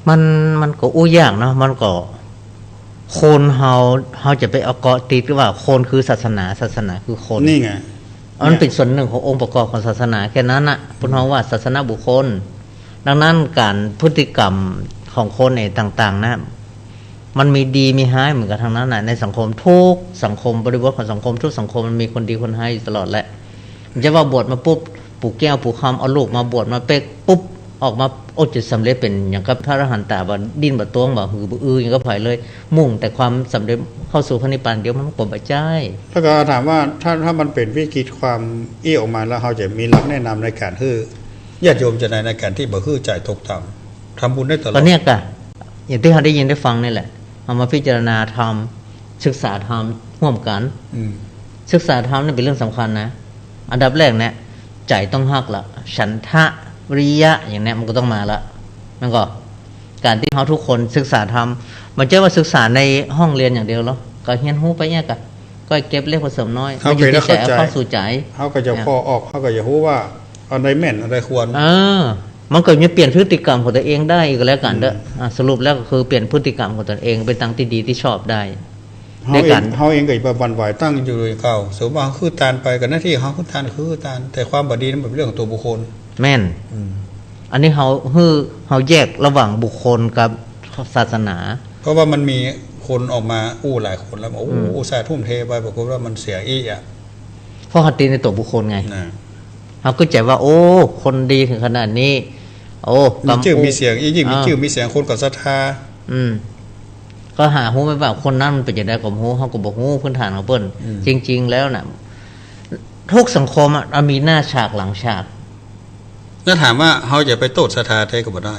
มันมันก็อู้ยากเนาะมันก็คนเฮาจะไปเอาเกาะติดว่าคนคือศาสนาศาสนาคือคนนี่ไงมันเป็นส่วนหนึ่งขององค์ประกอบของศาสนาแค่นั้นน่ะพุทธว่าศาสนาบุคคลดังนั้นการพฤติกรรมของคนในต่างๆนะมันมีดีมีร้ายเหมือนกันทั้งนั้นน่ะในสังคมทุกสังคมบริบทของสังคมทุกสังคมมันมีคนดีคนร้ายอยู่ตลอดแหละมันจะว่าบวชมาปุ๊บปลูกแก้วปลูกคำเอาลูกมาบวชมาเป๊กปุ๊บออกมาโอ้จะสำเร็จเป็นอย่างกับพระอรหันตาบ่ดิ้นบ่ตวงบ่หือบ่อย่างก็ไผเลยมุ่งแต่ความสำเร็จเข้าสู่พระนิพพานเดี๋ยวมันก็บ่ใช่แล้วก็ถามว่าถ้ามันเป็นวิกฤตความอี้ออกมาแล้วเขาจะมีหลักแนะนำในการฮื้อญาติโยมจะในการที่บ่ฮื้อใจตกต่ำทำบุญได้ตลอดตอนนี้ก็อย่างที่เราได้ยินได้ฟังนี่แหละเอามาพิจารณาธรรมศึกษาธรรมร่วมกันศึกษาธรรมนี่เป็นเรื่องสำคัญนะอันดับแรกเนี่ยใจต้องฮักละฉันทะวิริยะอย่างนี้มันก็ต้องมาละนั่นก็การที่เขาทุกคนศึกษาธรรมมันจะว่าศึกษาในห้องเรียนอย่างเดียวหรอก็เฮียนฮู้ไปเนี่ยก็เก็บเล็กผสมน้อยเขาอยู่ที่ใจเข้าสู่ใจเขาก็จะพอออกเขาก็จะรู้ว่าอะไรแม่นอะไรควรมันก็จะเปลี่ยนพฤติกรรมของตัวเองได้ก็แล้วกันเด้อสรุปแล้วก็คือเปลี่ยนพฤติกรรมของตัวเองเป็นทางที่ดีที่ชอบได้เขาเองก็จะบันไหวตั้งอยู่โดยเก่าสมมติว่าคือตานไปกับหน้าที่เขาคือตานแต่ความบดีนั้นเป็นเรื่องของตัวบุคคลแม่นอันนี้เขาแยกระหว่างบุคคลกับศาสนาเพราะว่ามันมีคนออกมาอู้หลายคนแล้วอู้สายทุ่มเทไปบอกว่ามันเสียอีอ่ะเพราะเขาตีในตัวบุคคลไงเขาก็ใจว่าโอ้คนดีถึงขนาดนี้โอ้มีชื่อมีเสียงยิ่งมีชื่อมีเสียงคนกับศรัทธาก็หาหูไม่ว่าคนนั้นมันเป็นอย่างไรกับหูเขาก็บอกหูพื้นฐานของเปิ้ลจริงๆแล้วน่ะทุกสังคมมีหน้าฉากหลังฉากถ้าถามว่าเขาจะไปโต้ศรัทธาแท้ก็บ่ได้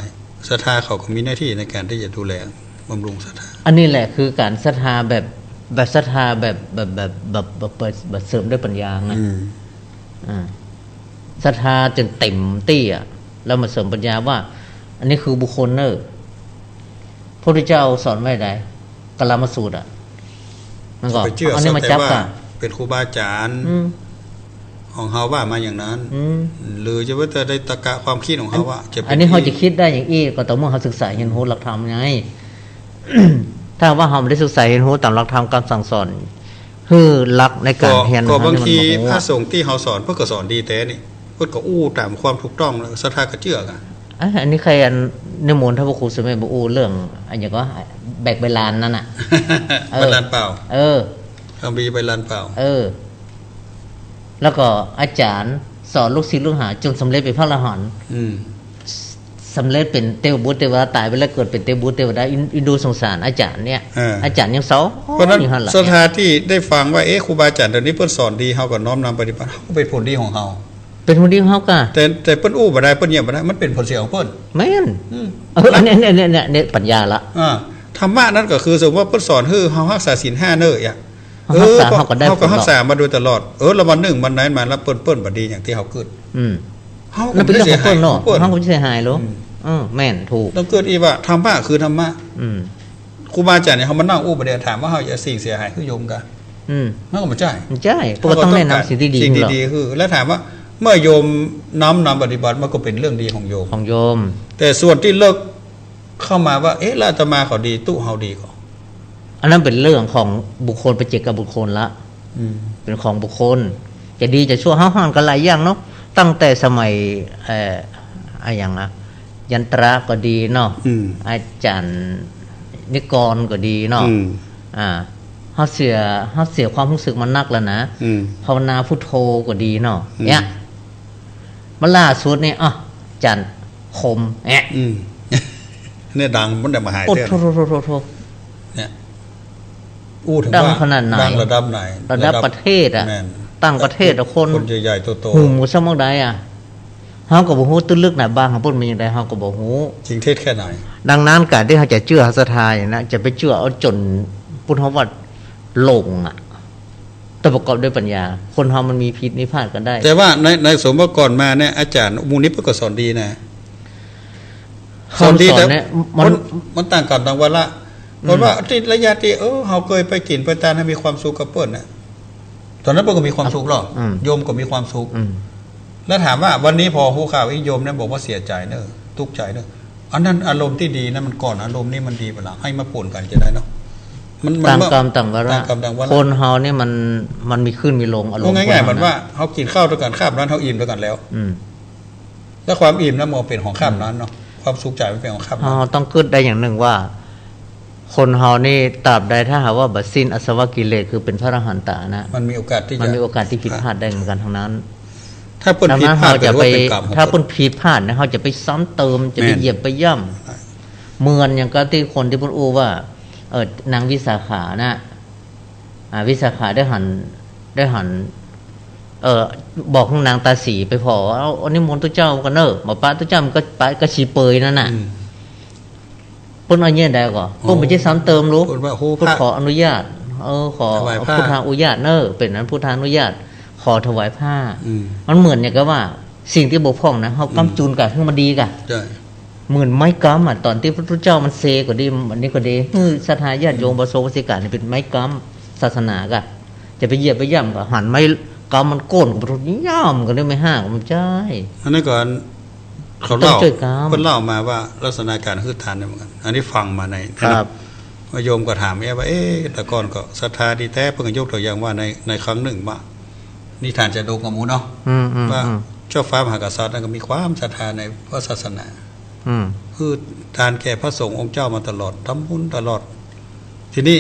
ศรัทธาเขาก็มีหน้าที่ในการที่จะดูแลบำรุงศรัทธาอันนี้แหละคือการศรัทธาแบบศรัทธาแบบเสริมด้วยปัญญาไงศรัทธาจนเต็มตี้อ่ะแล้วมาเสริมปัญญาว่าอันนี้คือบุคคลเนอะพระพุทธเจ้าสอนไว้ไหนกลามสูตรอ่ะมันก็อันนี้มาจับกันเป็นครูบาอาจารย์ของเขาว่ามาอย่างนั้นหรือจะว่าจะได้ตะกะความคิดของเขาว่าอันนี้เขาจะคิดได้อย่างอี้ก็ต่อเมื่อเขาศึกษาเห็นรู้หลักธรรมไง ถ้าว่าเขาไม่ได้ศึกษาเห็นรู้ตามหลักธรรมการสั่งสอนคือหลักในการเรียนก็บางทีพระสงฆ์ที่เขาสอนเพื่อก็สอนดีแต่นี่เพื่อก็อู้ตามความถูกต้องแล้วศรัทธาก็เชื่อกันอันนี้ใครนิมนต์ท่านพระครูสมัยบุเรื่องอันอย่างก็แบกใบลานนั่นน่ะใบลานเปล่าคำบีใบลานเปล่าแล้วก็อาจารย์สอนลูกศิษย์ลูกหาจนสำเร็จเป็นพระอรหันต์สำเร็จเป็นเทวบุตรเทวดาตายไปแล้วเกิดเป็นเทวบุตรเทวดาอินดูสงสารอาจารย์เนี่ยอาจารย์ยังสอนเพราะนั้นศรัทธาที่ได้ฟังว่าครูบาอาจารย์เดี๋ยวนี้เพิ่นสอนดีเขาก็น้อมนำปฏิบัติเขาเป็นผลดีของเขาเป็นผลดีของเขาก็แต่เพิ่นอู้บ่ได้เพิ่นเงียบบ่ได้มันเป็นผลเสียของเพิ่นแม่นอันนี้ปัญญาละธรรมะนั้นก็คือสมมติว่าเพิ่นสอนให้เฮารักษาศีล5เด้ออ่ะเขาก็ได้เขาก็รักษามาโดยตลอดแล้ววันหนึ่งมันไหนมาแล้วเปิ้นบ่ดีอย่างที่เขาเกิดเขาก็เป็นเรื่องของเปิ้นเนาะเขาก็เสียหายหรอแม่นถูกต้องเกิดอีว่าธรรมะคือธรรมะครูบาอาจารย์เนี่ยเขามานั่งอู้ประเดี๋ยวถามว่าเขาจะสิ่งเสียหายคือโยมกันมันก็ไม่ใช่เพราะต้องแนะนำสิ่งที่ดีสิ่งดีๆคือแล้วถามว่าเมื่อโยมน้อมนำปฏิบัติมันก็เป็นเรื่องดีของโยมแต่ส่วนที่เลิกเข้ามาว่าแล้วอาตมาเขาดีตู้เฮาดีก็อันนั้นเป็นเรื่องของบุคคลไปเจกกับบุคคลละเป็นของบุคคลจะดีจะชั่วห้าวกันหลายอย่างเนาะตั้งแต่สมัยอย่างนะยันตราก็ดีเนาะอาจารย์นิกรก็ดีเนาะเขาเสียความรู้สึกมันนักแล้วนะภาวนาพุทโธก็ดีเนาะเนี่ยมาล่าสุดนี่จันคมเนี่ยดังมันได้มาหายเท่าเนี่ยอู้ถึงว่าดังระดับไหนระดับประเทศตั้งประเทศคนใหญ่ๆโตๆหูหมูสมองใดเฮาก็บ่ฮู้ตื้นลึกหน้าบ้างของเพิ่นมีจังได๋เฮาก็บ่ฮู้จริงเทศแค่ไหนดังนั้นการที่เฮาจะเชื่อศรัทธานะจะไปเชื่อเอาจนพุทธวัตรหลงต้องประกอบด้วยปัญญาคนเฮามันมีผิดมีพลาดกันได้แต่ว่าในสมบัติก่อนมาเนี่ยอาจารย์มูนิปก็สอนดีนะสอนดีแต่มันต่างกันต่างวาระเพราะว่าที่ระยะที่เฮาเคยไปกินไปทานให้มีความสุขกับเปิ้นน่ะตอนนั้นเปิ้นก็มีความสุขหรอกโยมก็มีความสุขแล้วถามว่าวันนี้พอฮู้ข่าวโยมเนี่ยบอกว่าเสียใจเนอะทุกข์ใจเนอะ อันนั้นอารมณ์ที่ดีนะมันก่อนอารมณ์นี่มันดีเปล่าให้มาปนกันจะได้เนาะมัน ต่างกรรมต่างวาระ ต่างกรรมต่างวาระ คนเฮานี่มันมีขึ้นมีลงอารมณ์ ง่ายๆ ค มันว่าเขากินข้าวด้วยกันข้ามร้านเขาอิ่มด้วยกันแล้ว แล้วความอิ่มนั้นมองเป็นของข้ามร้านเนาะความสุขใจมันเป็นของข้ามร้าน เราต้องคิดได้อย่างหนึ่งว่า คนเฮานี่ตราบใดถ้าหากว่าบัดสิ้นอาสวะกิเลสคือเป็นพระอรหันตะนะ มันมีโอกาสที่ มัน จะ มีโอกาสที่ผิดพลาดได้เหมือนกันทั้งนั้น ถ้าเปิ้น ดัง ผิด นั้น พลาด เรา ก็ จะ ถือ ไป ว่าเป็นกรรมของ ถ้า เปิ้ เปิ้ น นผิดพลาดนะเขาจะไปซ้ำเติมจะไป แม่น เหยียบไปย่ำเหมือนอย่างก็ที่คนที่เพิ่นอู้ว่านางวิสาขานะวิสาขาได้หันบอกนางตาสีไปพอเอานิมนต์ตัวเจ้ากันเนอะหมอป้าตัวเจ้ามันก็ไปก็ชีเปยนั่นน่ะ อืม เพิ่นเอาเงี้ยได้ก่อนเพิ่นไม่ใช่ซ้ำเติมรู้ เพิ่นว่าโอ้ เพิ่น พระ ขออนุญาตขอ ถวายผ้า พุทธาอนุญาตเนอะเป็นนั้นพุทธานุญาตขอถวายผ้า อืม มันเหมือนอย่างกับว่า สิ่งที่บกพร่องนะเขากำจูนกับให้มันดีกะ ใช่ เหมือนไม้กำอ่ะตอนที่พระพุทธเจ้ามันเซก็ดีอันนี้ก็ดีศรัทธาญาติโยมประสงค์สิการนี่เป็นไม้กำศาสนากะจะไปเหยียบไปย่ำก็หันไม้กำมันโก้นกับพระพุทธย่ำก็ได้ไม่ห้างมันใช่ อันนั้นก่อนเขา ต้อ เล่าง ช่วยกัน เพิ่นเล่ามาว่าลักษณะการคือทานเนี่ยเหมือนกันอันนี้ฟังมาใน ครับ ว่าโยมก็ถามว่าแต่ก่อนก็ศรัทธาดีแท้เพิ่นก็ยกตัวอย่างว่าในครั้งหนึ่งว่านิทานจะดูกับหมูเนาะ อืม ว่าเจ้าฟ้ามหากษัตริย์นั้นก็มีความศรัทธาในพระศาสนา อืม คือทานแก่พระสงฆ์องค์เจ้ามาตลอดทำบุญตลอด ทีนี้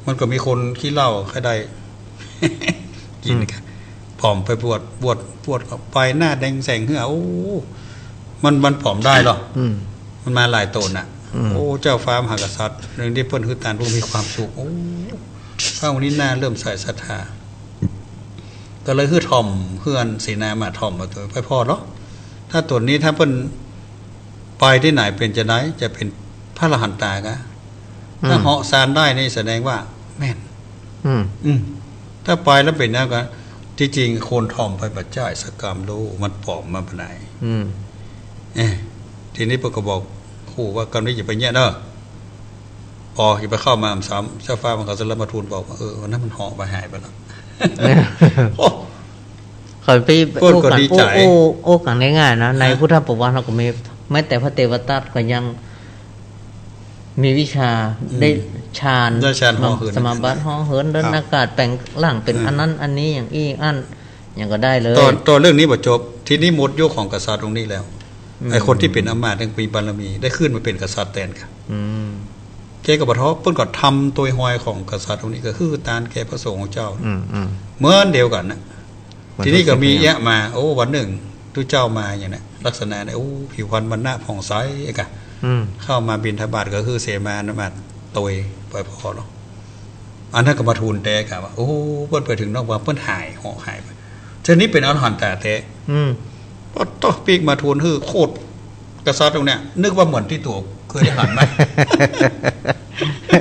มันก็มีคนขี้เหล้าใครได้ กินกันผอมไปบวชก็ไปหน้าแดงแสงเหือโอ้มันผอมได้หรอ อืม มันมาหลายตนอ่ะ อืม โอ้เจ้าฟ้ามหากษัตริย์เรื่องที่เพิ่นคือทานผู้มีความสุขโอ้ข้าวนี้หน้าเริ่มใส่ศรัทธาก็เลยคือถ่อมเพื่อนสีนามาถ่อมมาตัวไปพอเนาะถ้าตัวนี้ถ้าเพิ่นไปที่ไหนเป็นจะไหนจะเป็นพระอรหันตากะถ้าเหาะซานได้นี่แสดงว่าแม่น อืม ถ้าไปแล้วเป็นแล้วกันที่จริงโคนถ่อมไปปัจจัยสกรรมรู้มันปลอมมาปานไหน อืม ทีนี้เพิ่นก็บอกครูว่ากำนี้อย่าไปแย่เด้ออย่าไปเข้ามาซ้ำเจ้าฟ้ามันก็จะรับมาทูลบอกว่าวันนั้นมันเหาะไปหายไปแล้วโอ้ ขอยไป เพิ่นก็ดีใจ โอ้กันง่ายๆนะในพุทธประวัติเราก็มีแม้แต่พระเทวทัตก็ยังมีวิชาได้ฌาน ได้ฌานห่อเหิน สมาบัติห่อเหินเดิน ครับ อากาศแปลงร่างเป็นอันนั้นอันนี้อย่างอีอันอย่างก็ได้เลย ตอนเรื่องนี้บ่จบ ทีนี้หมดยุคของกษัตริย์ตรงนี้แล้วไอ้คนที่เป็นอำมาตย์ทั้งปีบารมี ได้ขึ้นมาเป็นกษัตริย์แทนค่ะ อืม แกก็บ่ท้อเพิ่นก็ทำตัวหอยของกษัตริย์ตรงนี้ก็คือตานแก่พระสงฆ์ของเจ้า อืม เหมือนเดียวกันนะ มัน ทีนี้ก็มี รู้สึก แยะมา โอ้วันหนึ่งทุกเจ้ามาอย่างนี้ลักษณะเนี่ยโอ้ผิวพรรณบรรณะผ่องใสกะ อืม เข้ามาบิณฑบาตก็คือเสมานะมาตวยปล่อยพอหรอกอันนั้นก็มาทูลแต่กะว่าโอ้เพิ่นไปถึงนอกว่าเพิ่นหายเหาะหายไปทีนี้เป็นอรหันต์แต่แท้ อืม ก็ต้องปีกมาทูลคือโคตรกษัตริย์ตรงเนี้ยนึกว่าเหมือนที่ตัวเคยได้หันไหม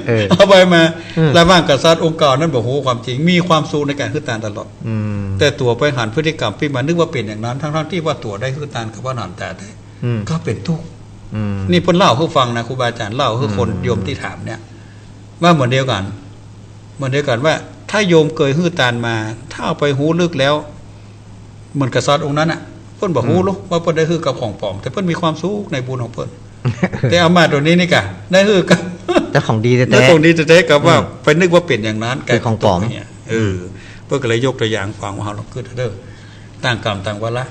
เออ เอาไปมา อืม แล้วบ้างกษัตริย์องค์เก่านั้นบอกโหความจริงมีความสู้ในการขึ้นตานตลอด อืม แต่ตัวไปหันพฤติกรรมปีมานึกว่าเป็นอย่างนั้นทั้งๆที่ว่าตัวได้ขึ้นตานกับว่าหันแต่ได้ อืม ก็เป็นทุกข์ อืม นี่เพิ่นเล่าให้ฟังนะครูบาอาจารย์เล่าให้คนโยมที่ถามเนี่ย ว่าเหมือนเดียวกันว่า ถ้าโยมเคยฮื้อตานมา ถ้าเอาไปหูลึกแล้วเหมือนกษัตริย์องค์นั้นอ่ะเพิ่นบอกหูลูกว่าเพิ่นได้ฮื้อกับของปลอมแต่เพิ่นมีความสุขในบุญของเพิ่น แต่เอามาตัวนี้นี่กะได้ฮื้อกับ แต่ของดีแต่ แล้วตรงนี้จะเทกับว่าไปนึกว่าเป็นอย่างนั้น เป็นของปลอม เนี่ยเพื่อก็เลยยกตัวอย่างฟังว่าเราคือเด้อต่างกรรมต่างวาระ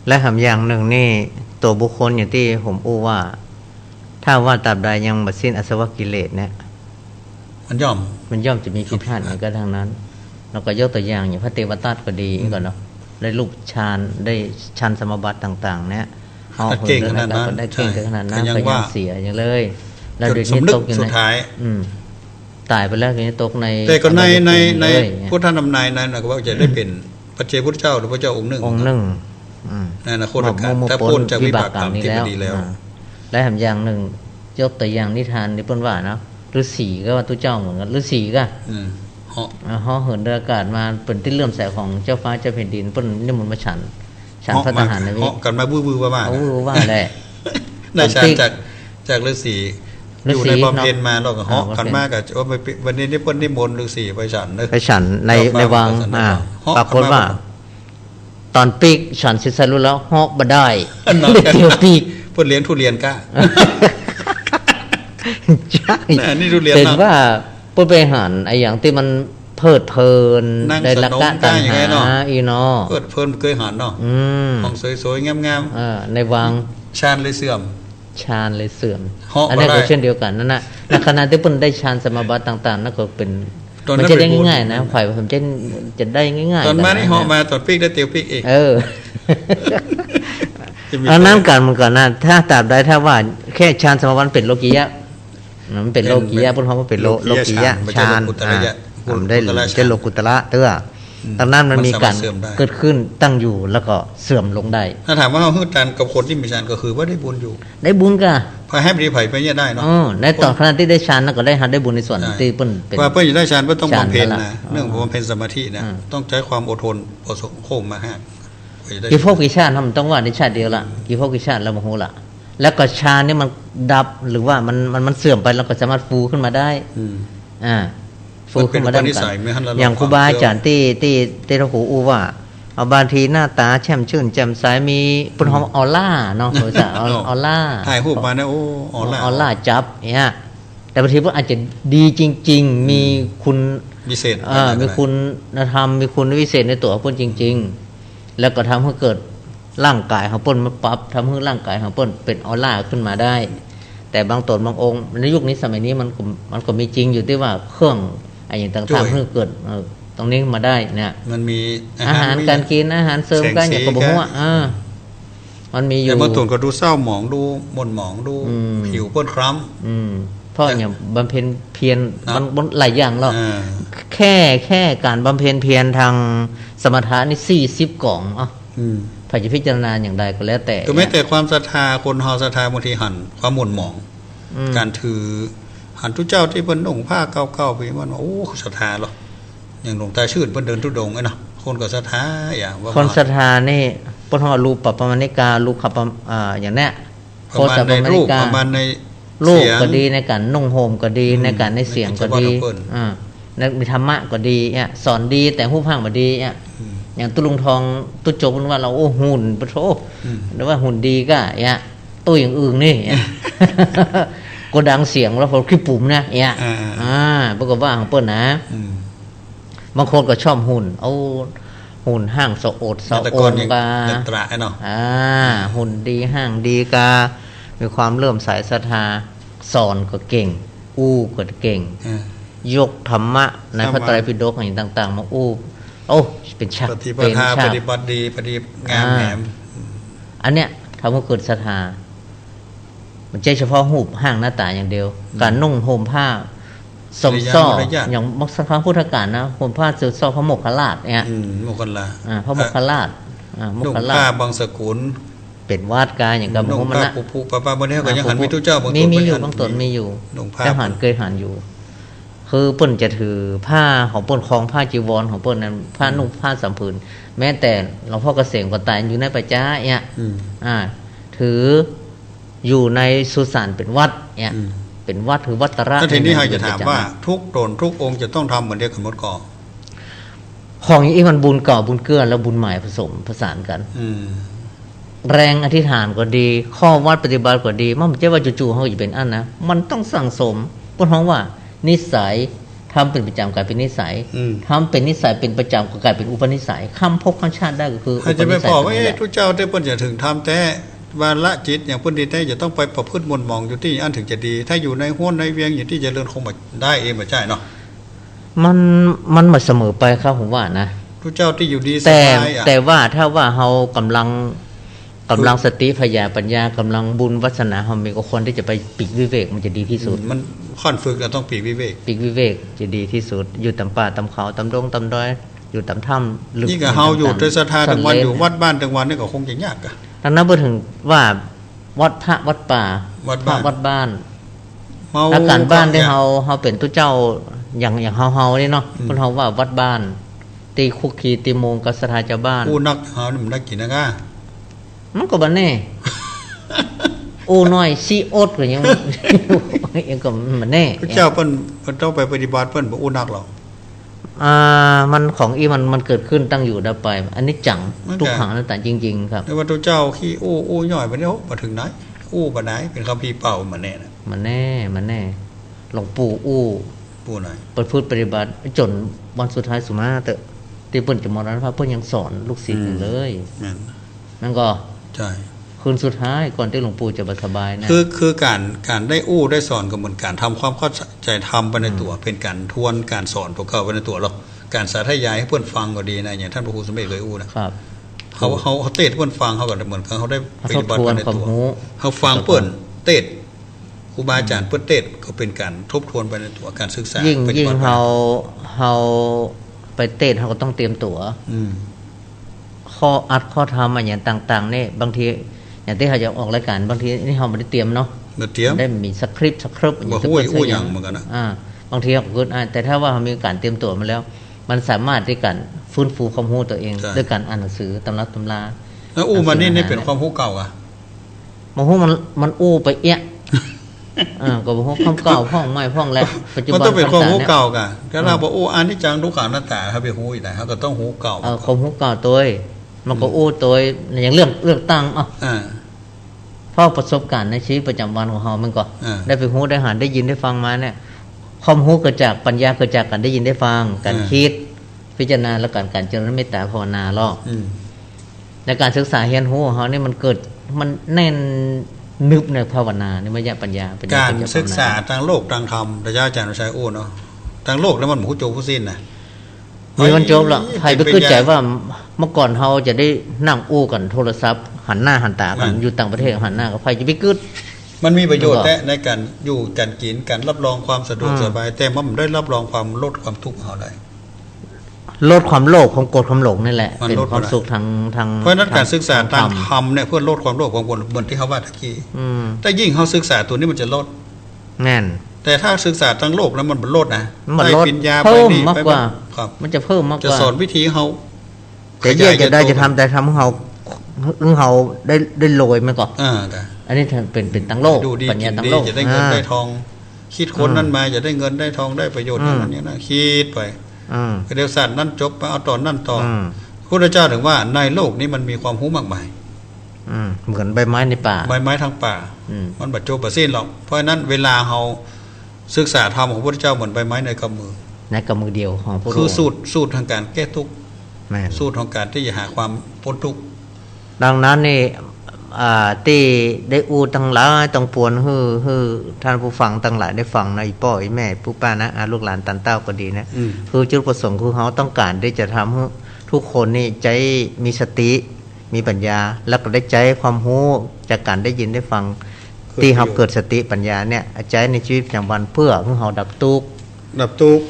และหำอย่างหนึ่งนี่ตัวบุคคลอย่างที่ผมอู้ว่า ถ้าว่าตราบใดยังบัดสิ้นอาสวะกิเลสเนี่ย มันย่อม มันย่อมจะมีผิดพลาดเหมือนกันทางนั้นเราก็ยกตัวอย่างอย่างพระเทวทัตก็ดีก่อนเนาะได้รูปฌานได้ฌานสมบัติต่าง ๆ เนี่ยเอา เก่งขนาดนั้น ก็ได้เก่งขนาดนั้น ใช่ ก็ ก็ยัง ยัง ว่า เสียอย่างเลย แล้วเดี๋ยว สม นี้ นึก ตกอยู่ สุดท้าย ตายไปแล้วเดี๋ยวนี้ตกใน แต่ก็ใน เลย พุทธนำนายนั้นก็ว่าจะได้เป็นพระเจ้าพุทธเจ้าหรือพระเจ้าองค์หนึ่ง องค์หนึ่งอืม ในอนาคตการถ้าพ้นจากวิบากกรรมที่ไม่ดีแล้ว และหำอย่างหนึ่งยกตัวอย่างนิทานที่เพิ่นว่าเนาะฤาษีก็ว่าตู้เจ้าเหมือนกันฤาษีก็ เหาะ ห่อเหินเรืออากาศมาเป็นที่เลื่อมใสของเจ้าฟ้าเจ้าแผ่นดินเพิ่นนิมนต์มาฉันพระทหารนะพี่ เหาะกันมาบื้อๆว่า โอ้ว่าแหละ ได้ฉันจากฤาษี ฤาษี อยู่ในบำเพ็ญมาเราก็เหาะ บำเพ็ญ กันมากกับว่าวันนี้นี่เพิ่นนิมนต์ฤาษีไปฉันเด้อ ไปฉันในวัง เหาะ ปรากฏว่า กันม ตอนปีกฉันสิใส่รู้แล้วเหาะบ่ได้ อันนั้น เลยเที่ยวปีก เพิ่นเลี้ยงทุเรียนก้า ใช่ นี่ทุเรียน เป็น เนาะ ว่าเพิ่นไปหันไอ้อย่างที่มันเพลิดเพลิน นั่ง ได้ละกะ สนม ตัณ อย่าง หา ไงเนาะ อีเนาะ เพิ่นเคยหันเนาะ อืม ของสวยๆงาม ในวัง ๆชาญเลยเสื่อม ฌานเลยเสื่อม เหาะ อันนี้ บ่ ก็ ได้ เช่นเดียวกันนั่นน่ะในขณะที่เพิ่นได้ฌานสมาบัติต่างๆนั่นก็เป็น ตอนนั้ มัน น จะได้ เป็นบุญ ง่ายๆนะฝ่ายผมจะได้ง่ายๆ ตอนมานี่ ะ เหาะมาตอนปีกได้เตียวปีกอีก เออ จะมี อันนั้นกันมันก่อนนะถ้าตราบใดถ้าว่าแค่ฌานสมาบัติเป็นโลกิยะมันเป็นโลกิยะเพิ่นเฮาว่าเป็นโลกิยะฌานมันได้จะโลกุตระเตื้อดังนั้นมันมีการเกิดขึ้นตั้งอยู่แล้วก็เสื่อมลงได้ ถ้าถามว่าเฮาฮื้อตันกับคนที่มีฌานก็คือว่าได้บุญอยู่ ได้บุญก็ พอให้บริไผไปเนี่ยได้เนาะ ในตอนขณะที่ได้ฌานนั่นก็ได้หัดได้บุญในส่วนที่เพิ่นเป็น ว่าเพื่อจะได้ฌานเพื่อต้องบำเพ็ญ ฌานนั่น นะ ล่ะ เรื่องของบำเพ็ญสมาธินะ อืม ต้องใช้ความอดทนอดโคมมาฮะเพื่อจะได้ กี่ภพกี่ชาติทำต้องว่าในชาติเดียวละกี่ภพกี่ชาติเราโมโหละแล้วก็ฌานนี่มันดับหรือว่ามันเสื่อมไปเราก็สามารถฟูขึ้นมาได้ อืม อ่าฟูขึ้นมาได้ มันเป็นอุปนิ กั สัยไม่ให้เรา อย่างครูบาอาจารย์ที่เราหูอูว่าเอาบางทีหน้าตาแช่มชื่นแจ่มใสมีปนหอมออร่าเนาะเขาจะออร่า ถ่ายรูปมานะโอ้ออร่า ออร่าจับเนี่ยแต่บางทีพวกอาจจะดีจริง ๆ มีคุณ มีเศษ มีคุณธรรมมีคุณวิเศษในตัวของเปิ้นจริง ๆ แล้วก็ทำให้เกิดร่างกายของเปิ้นมาปรับทำให้ร่างกายของเปิ้นเป็นออร่าขึ้นมาได้ แต่บางตนบางองค์ในยุคนี้สมัยนี้มันก็มีจริงอยู่ที่ว่าเครื่องไอ้อย่างต่างๆเพื่อเกิดตรงนี้มาได้เนี่ย มันมี อาหารการกินอาหารเสริมกันอย่างก็บอกว่ามันมีอยู่ แต่บางตัวก็ดูเศร้าหมองดูหม่นหมองดู อืม ผิวเปิ้นคล้ เพราะอย่างบำเพ็ญเพียร นะ มันหลายอย่างหรอก ำ แค่การบำเพ็ญเพียรทางสมถะนี่40กล่องพระจะพิจารณาอย่างใดก็แล้วแต่ ก็ไม่แต่ความศรัทธาคนเฮาศรัทธาบางทีหันความหม่นหมอง การถือหันทุกเจ้าที่เพิ่นนุ่งผ้าเก่าๆไปมันว่าโอ้ศรัทธาหรออย่างหลวงตาชื่นเพิ่นเดินทุดงค์ไงเนาะคนก็ศรัทธาอย่างว่า คนศรัทธานี่ปฐมรูปปัปปมานิการูปขับอย่างเนี้ย ประมาณในรูปประมาณใน รูป เสียง ก็ดีในการนุ่งห่มก็ดีในการในเสียงก็ดี ในกิจวัตรของเพิ่น ในมีธรรมะก็ดีเนี่ยสอนดีแต่หู้พังบ่ดีเนี่ยอย่างตุลุงทองตุโจกว่าเราโอ้หุ่นปะโถหรือว่าหุ่นดีก็เนี่ยตัวอย่างอื่นนี่เนี่ย ก็ดังเสียงแล้วพอคลิปปุ่มนะเนี่ยปรากฏว่าของเปิ้นนะ บางคนก็ชอบหุ่นเอาหุ่นห้างสะโอดสะ แต่ โอ ก่อน น ยัง กา เป็นตระไอ้เนาะ หุ่นดีห้างดีกา มีความเลื่อมใสศรัทธาสอนก็เก่ง อู้ก็เก่ง ยกธรรมะในพระไตรปิฎกอย่างต่าง ๆ มาอู้โอ้เป็นฉาก ปฏิป เป็น ทา ฉา ป ก ฏิบัติดีปฏิงามแหม อันเนี้ยทำให้เกิดศรัทธามันใช่เฉพาะหูปห้างหน้าตาอย่างเดียว การนุ่งห่มผ้าสมซ้ออย่างมักสังฆพุทธการนะห่มผ้าเสื้อซ้อพระโมคคัลลาชเนี่ย โมกขันลา พระโมคคัลลาชโมค นุ่ง คัลลา ผ้า ช บางสกุล เป็นวาดกายอย่างกับ นุ่ง มัน ผ้า ละ ผู้ป้าบนนี้ก็ยังหันมีทุกเจ้าบาง มี ตัว มี ก็ อยู่ หัน บางตนมีอยู่ นุ่งผ้า เจ้าหันเคยหันอยู่ คือเปิ้นจะถือผ้าของเปิ้นคลองผ้าจีวรของเปิ้นนั้นผ้านุ่งผ้าสัมผืนแม้แต่หลวงพ่อเกษมก็ตายอยู่ในปัจจ้าเนี่ยถืออยู่ในสุสานเป็นวัดเนี่ยเป็นวัดถือวัดตระ ถ้าทีนี้เราจะถามว่าทุกตนทุกองค์จะต้องทำเหมือนเดียวกันหมดก่อน ของอย่างนี้มันบุญเก่าบุญเกื้อแล้วบุญใหม่ผสมผสานกัน แรงอธิษฐานก็ดี ข้อวัดปฏิบัติก็ดีมันไม่ใช่ว่าจู่ๆเขาจะเป็นอันนะมันต้องสั่งสมเพราะว่า นิสัยทำเป็นประจำกลายเป็นนิสัยทำเป็นนิสัยเป็นประจำก็กลายเป็นอุปนิสัยคำพบคำชาติได้ก็คืออุป อาจจะ นิ ไม่ สัย บอก ตร ว่าง นี้แหละ ทุกเจ้าได้เพิ่นจะถึงทำแต่วาละจิตอย่างเพิ่นดีแต่จะต้องไปประพฤติมนต์มองอยู่ที่อันถึงจะดี ถ้าอยู่ในห้วนในเวียงอย่างที่เจริญคงบ่ได้เองบ่ใช่เนาะ มันมาเสมอไปครับผมว่านะ ทุกเจ้าที่อยู่ดีส แต่ บายอ่ะ แต่ว่าถ้าว่าเรากำลังสติพยาปัญญากำลังบุญวัสนาเรามีก็ควรที่จะไปปีกวิเวกมันจะดีที่สุด มันค่อนฝึกเราต้องปีกวิเวก ปีกวิเวกจะดีที่สุดอยู่ตำป่าตำเขาตำดงตำดอยอยู่ตำถ้ำลึก นี่ก็เฮาอยู่ในสถานทั้งวันอยู่วัดบ้านทั้งวันนี่ก็คงจะยากอ่ะ ดังนั้นพูดถึงว่าวัดพระวัดป่า วัดบ้าน วัดบ้าน เมา แล้วการบ้านที่เฮาเป็นตู้เจ้าอย่างเฮานี่เนาะคนเฮาว่าวัดบ้าน ตีคุกคีตีโมงกับสถานเจ้าบ้าน ผู้นักเฮานี่มันนักกินนะกะ มันก็บ่แน่ โอ้น้อยซีโอดก็ยัง ยังก็มันแน่ พระเจ้าเพิ่นต้องไปปฏิบัติเพิ่นบ่อู้นักหรอก มันของอีมันเกิดขึ้นตั้งอยู่ดับไป อันนี้จังทุกขังนั่นแต่จริง ๆ ครับ แต่ว่าตัวเจ้าขี้อู้ย่อยไปเนี่ยบ่ถึงไหน อู้ปะไหนเป็นคัมภีร์เป่าเหมือนแน่นะ มันแน่หลวงปู่อู้ ปูหน่อย ประพฤติปฏิบัติจนวันสุดท้ายสุมาเตอะที่เปิ้นจะมรณภาพเปิ้นยังสอนลูกศิษย์อยู่เลย นั่น นั่นก็ ใช่ คืนสุดท้ายก่อนที่หลวงปู่จะสบายนะ คือการได้อู้ได้สอนก็เหมือนการทำความเข้าใจทำไปในตัว เป็นการทวนการสอนพวกเขาไปในตัวเราการสาธยายให้เพื่อนฟังก็ดีนะอย่างท่านพระครูสมเด็จเคยอู้นะครับ เขาเตะเพื่อนฟังเขาก็เหมือนเขาได้ปฏิบัติไปในตัวเขาฟังเพื่อนเตะครูบาอาจารย์เพื่อนเตะก็เป็นการทบทวนไปในตัวการศึกษา ยิ่ง ปฏิบัติ เฮาไปเต้นเขาก็ต้องเตรียมตัว ข้ออัดข้อทำอย่างต่างๆเนี่ยบางทีอย่างที่เขาจะออกรายการบางทีนี่เขาไม่ได้เตรียมเนาะ เตรียม ได้มีสคริปต์บ่ฮู้อู้หยังเหมือนกันนะ บางทีเขาก็แต่ถ้าว่าเขามีการเตรียมตัวมาแล้ว มันสามารถที่การฟื้นฟูความรู้ตัวเองด้วยการอ่านหนังสือตำรับตำรา แล้วอู้มันนี่เป็นความรู้เก่าอ่ะ บางทีมันอู้ไปเอี้ยก็บางทีความเก่าพ่องใหม่พ่องแล้วปัจจุบัน มันต้องเป็นความรู้ เนี่ย เก่ากันถ้าเราบอกอู้อันที่จังทุกขังหน้าตาเขาไปฮู้อีกแต่เขาก็ต้องฮู้เก่า ความรู้เก่าตัวมันก็อู้ตัวอย่างเรื่องตั้งเพราะประสบการณ์ในชีวิตประจำวันของเรามันก็ได้ไปฮู้ได้หาได้ยินได้ฟังมาเนี่ยความรู้เกิดจากปัญญาเกิดจากการได้ยินได้ฟังการคิดพิจารณาและการเจริญเมตตาภาวนาหรอกในการศึกษาเรียนรู้ของเขานี่มันเกิดมันแน่นนึบในภาวนาในมยปัญญาการศึกษาทางโลกทางธรรมพระเจ้าอาจารย์ชัยโอ้เนาะทางโลกแล้วมันผู้โจผู้สิ้นนะมีมันจบแล้วใครไปเข้าใจว่าเมื่อก่อนเขาจะได้นั่งอู้กันโทรศัพท์หันหน้าหันตากันอยู่ต่างประเทศหันหน้ากับใครจะไปกึดมันมีประโยชน์ในการอยู่การกินการรับรองความสะดวกสบายแต่มันได้รับรองความลดความทุกข์เขาได้ลดความโลภความโกรธความหลงนี่แหละเป็นความสุขทางเพราะนั้นการศึกษาทางธรรมเนี่ยเพื่อลดความโลภความโกรธเหมือนที่เขาว่าตะกี้แต่ยิ่งเขาศึกษาตัวนี้มันจะลดแน่นแต่ถ้าศึกษาทางโลกแล้วมันลดนะมันลดเพิ่มมากกว่ามันจะเพิ่มมากกว่าจะสอนวิธีเขาแต่แยกจะได้จะทำแต่ทำของเขาได้โรยมันก่อนอันนี้เป็นตั้งโลกปัญญาตั้งโลกจะได้เงินได้ทองคิดคนนั้นมาจะได้เงินได้ทองได้ประโยชน์อย่างนี้นะคิดไปเดี๋ยวศาสตร์นั่นจบไปเอาตอนนั่นต่อพระพุทธเจ้าถึงว่าในโลกนี้มันมีความรู้มากมายเหมือนใบไม้ในป่าใบไม้ทางป่ามันบัดโจบบัดสิ้นหรอกเพราะฉะนั้นเวลาเราศึกษาธรรมของพระพุทธเจ้าเหมือนใบไม้ในกำมือเดียวของพระคือสูตรทางการแก้ทุกข์สูตรของการที่จะหาความพ้นทุกข์ดังนั้นนี่ที่ได้อูตั้งหลายต้องปวนฮือท่านผู้ฟังตั้งหลายได้ฟังนะอีพ่ออีแม่ผู้ป้านะลูกหลานตันเต้าก็ดีนะคือจุดประสงค์คือเขาต้องการที่จะทำให้ทุกคนนี่ใจมีสติมีปัญญาแล้วก็ได้ใจความรู้จากการได้ยินได้ฟังที่เขาเกิดสติปัญญาเนี่ยใจในชีวิตประจำวันเพื่อเขาดับทุกข์แก้ทุกข์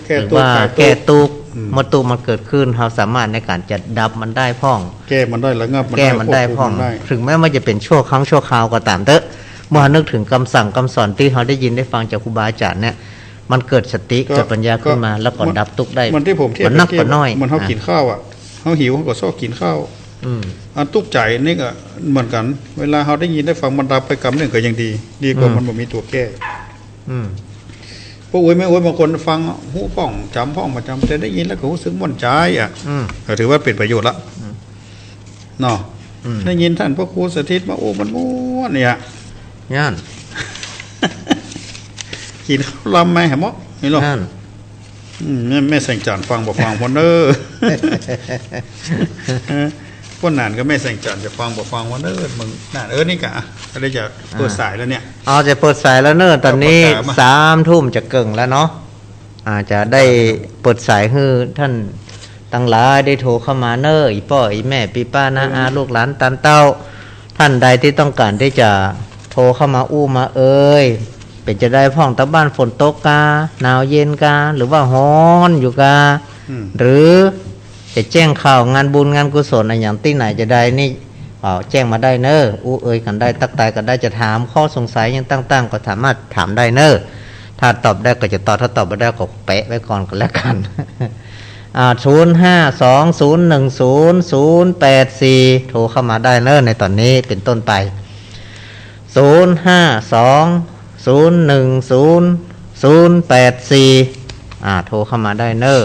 แก้ทุกข์เมื่อทุกข์มันเกิดขึ้นเขาสามารถในการจะดับมันได้พ่องแก้มันได้ระงับแก้มันได้พ่องถึงแม้ว่าจะเป็นชั่วครั้งชั่วคราวก็ตามเถอะเมื่อนึกถึงคำสั่งคำสอนที่เขาได้ยินได้ฟังจากครูบาอาจารย์เนี่ยมันเกิดสติเกิดปัญญาขึ้นมาแล้วก็ดับทุกข์ได้มันที่ผมเทียบนักก็น้อยมันเขากินข้าวอ่ะเขาหิวเขาก็ชอบกินข้าวอันทุกข์ใจนี่ก็เหมือนกันเวลาเขาได้ยินได้ฟังมันดับไปกำหนึ่งก็ยังดีกว่ามันบ่มีตัวแก้พวกไม่บางคนฟังหูพ่องจำพ่องมาจำแต่ได้ยินแล้วก็รู้สึกม่วนใจก็ถือว่าเป็นประโยชน์ละเนาะได้ยินท่านพระครูสถิตมาโอ้มันม่วนเนี่ยย่านกินข้าวลำไหมเหรอมะนี่หรอแม่แสงจันทร์ฟังบอกฟังพอนเนอร์พวกนานก็แม่แสงจันทร์จะฟังบอกฟังพอนเนอร์มึงนานนี่กะก็เลยจะเปิดสายแล้วเนี่ยจะเปิดสายแล้วเนอร์ตอนนี้3 ทุ่มจะเกิ่งแล้วเนาะจะได้เปิดสายให้ท่านตั้งหลายได้โทรเข้ามาเนอร์อีพ่ออีแม่ปีป้าน้าลูกหลานตันเต้าท่านใดที่ต้องการที่จะโทรเข้ามาอู้มาเป็นจะได้พ่องตะบ้านฝนตกกาหนาวเย็นกาหรือว่าฮ้อนอยู่กาหรือจะแจ้งข่าวงานบุญงานกุศลอะไรอย่างที่ไหนจะได้นี่แจ้งมาได้เนออู้กันได้ตักตายกันได้จะถามข้อสงสัยยังตั้งก็สามารถถามได้เนอถ้าตอบได้ก็จะตอบถ้าตอบไม่ได้ก็แปะไว้ก่อนกันแล้วกัน0520100084โทรเข้ามาได้เนอในตอนนี้เป็นต้นไป0520100084โทรเข้ามาได้เนอ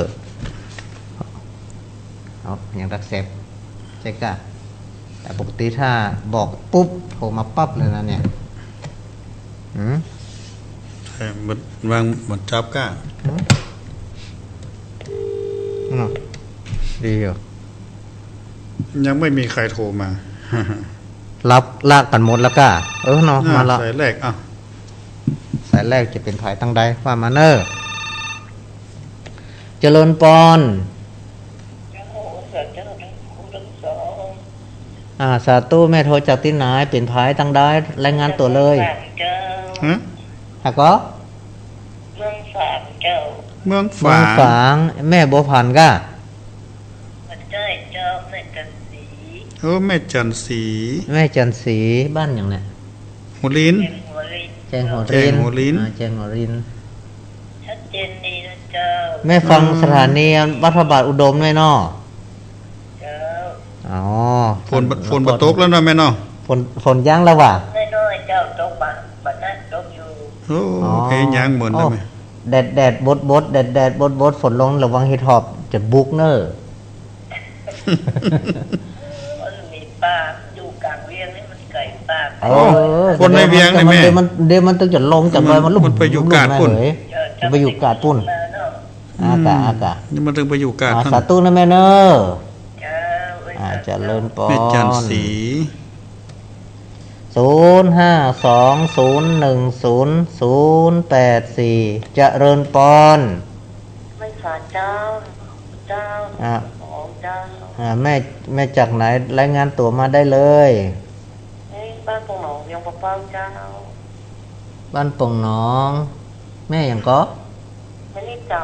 อย่างรักเซฟใช่กะแต่ปกติถ้าบอกปุ๊บโทรมาปั๊บเลยนะเนี่ย หืม มันวางมันจับก้า ดีอยู่ ยังไม่มีใครโทรมา รับลากกันหมดแล้วก็เนาะมาละ สายแรกสายแรกจะเป็นภายตั้งใดว่ามาเนอร์เจริญปอนสาธุแม่โทรจากที่ไหนเป็นภายตั้งใดรายงานตัวเลยฮะก็เมืองฝาง เมืองฝางแม่บัวพันก็แม่จันสี แม่จันสีบ้านอย่างเนี้ยหัวลินแจงหัวรินแจงหัวรินชัดเจนดีนะเจ้าแม่ฟังสถานีวัดพระบาทอุดมด้วยเนาะเจ้าอ๋อฝนตกแล้วนะแม่เนาะฝนย่างแล้วว่ะน้อยๆเจ้าตกบัดนั้นตกอยู่โอ้เพย่างเหมือนได้ไหมแดดบดแดดบดฝนลงระวังเห็ดหอบจะบุกเนอมันมีป่าอยู่กลางเวียงนี่มันไก่ป่าคนในเวียงนี่แม่เดี๋ยวมันต้องจะลงจากเลยมันไปอยู่กาดปุ่นไปอยู่กาดปุ่นอากานี่มันถึงไปอยู่กาดสาธุนะแม่เนอจะเลินปอนแม่จันสี0520100084จะเริญปอนไม่ฝาเจ้าเจ้าของเจ้าแม่จากไหนรายงานตัวมาได้เลยบ้านปงหนองยังปะเป้าเจ้าบ้านปงหนองแม่อย่างก็แม่นิดเจ้า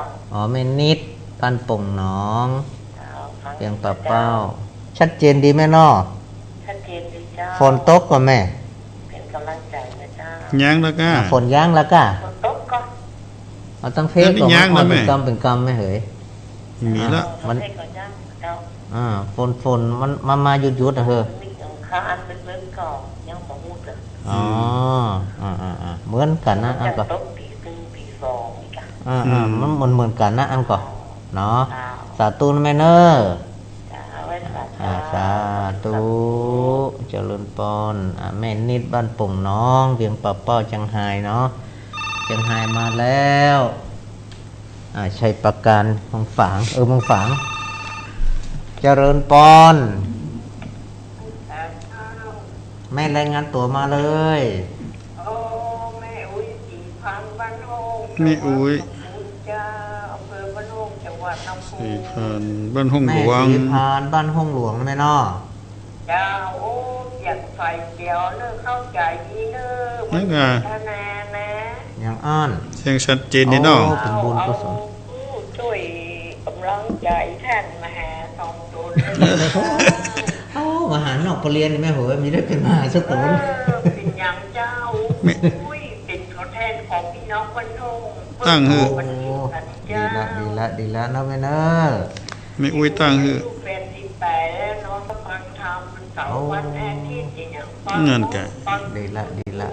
แม่นิดบ้านปงหนองเพียงปะเป้าชัดเจนดีแม่นอชัดเจนดีเจ้าฝนตกก็แม่เป็นกำลังใจนะเจ้าย่างแล้วก็ฝนย่างแล้วก็ฝนตกก็เอาตั้งเฟซก่อนมันเป็นกรรมไม่เหยมีละมันฝนมันมาหยุดนะเฮ้อข้าอันลึกๆก่อนยังบ่ฮู้เลยเหมือนกันนะอันก็ตกปีปี2อีกมันเหมือนกันนะอันก็เนาะสาธุแม่เนอสาธุเจริญปอนแม่นิดบ้านปุ่งน้องเวียงป่าเป้าจังไห้เนาะจังไห้มาแล้วชัยประการเมืองฝางเมืองฝางเจริญปอนแม่รายงานตัวมาเลยแม่อุ้ยสีพันบ้านโฮงแม่อุ้ยอำเภอบ้านโฮงจังหวัดลำพูนสีพันบ้านห้องหลวงสีพันบ้านห้องหลวงแม่เนาะเจ้าอยากไฟเดียวเลิกเข้าใจดีเลิกนั่นไงนะอย่างอ้อนเสียงชัดเจนนี่เนาะเป็นบุญกุศลช่วยกำลังใจท่านมหาทองตุลมหานอกปรเรียนแม่หัวมีได้เป็นมหาสตุลเป็นอย่างเจ้าเป็นขอแทนของพี่น้องวันโฮงตั้งหือดีละนะแม่เนอไม่อุ้ยตั้งหือเป็น18แล้วน้องฟังธรรมเสาร์วันอาทิตย์อย่างเงินแกดีละ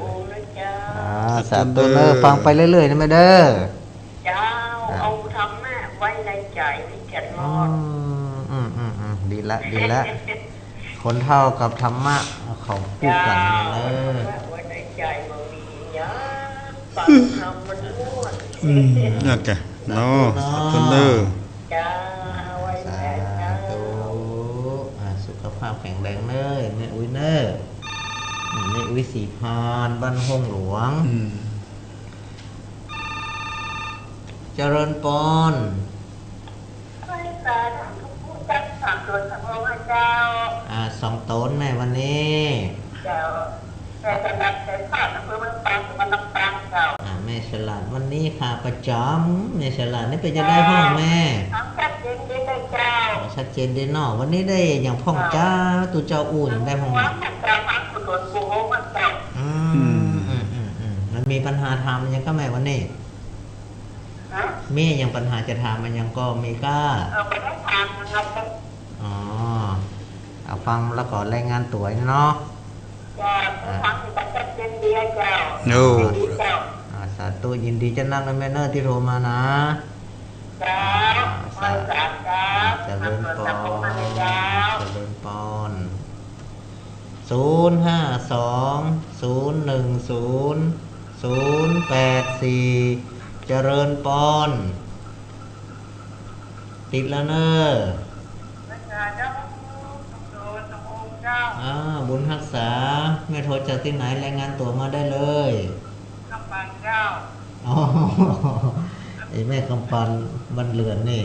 สาธุเนอฟังไปเรื่อยๆนะแม่เด้อเจ้าเอาธรรมะไว้ในใจไม่แก่นอน ดีละคนเท่ากับธรรมะเขาพูดกันเลยไว้ในใจมันมีเยอะฟังธรรมมันม้วนนั่นแกเนาะต้นเนอจ้าไว้แก่สาธุสุขภาพแข็งแรงเนอแม่อุ้ยเนอแม่อุ้ยสีพานบ้านห้องหลวงเจริญปอน2 ต้นแม่วันนี้แม่ฉลาดวันนี้ค่ะประจำแม่ฉลาดนี่ไปจะได้ห้องแม่ชัดเจนได้เนาะวันนี้ได้อย่างพ่องจ้าตูเจ้าอุ่นได้ห้องมันมีปัญหาทำมันยังก็แม่วันนี้มียังปัญหาจะทำมันยังก็มีก้าเอาฟังแล้วก็รายงานตัวเนาะสาธุยินดีจะนั่งในแม่เนอร์ที่โทรมานะเจริญปอน05201000084 084เจริญปอนติดแล้วเนอะ พระชาเจ้าโดนองค์เจ้า บุญรักษาแม่โทรจากที่ไหนรายงานตัวมาได้เลย ข้าพเจ้า อ๋อไอ้แม่กำปันบ้านเรือนนี่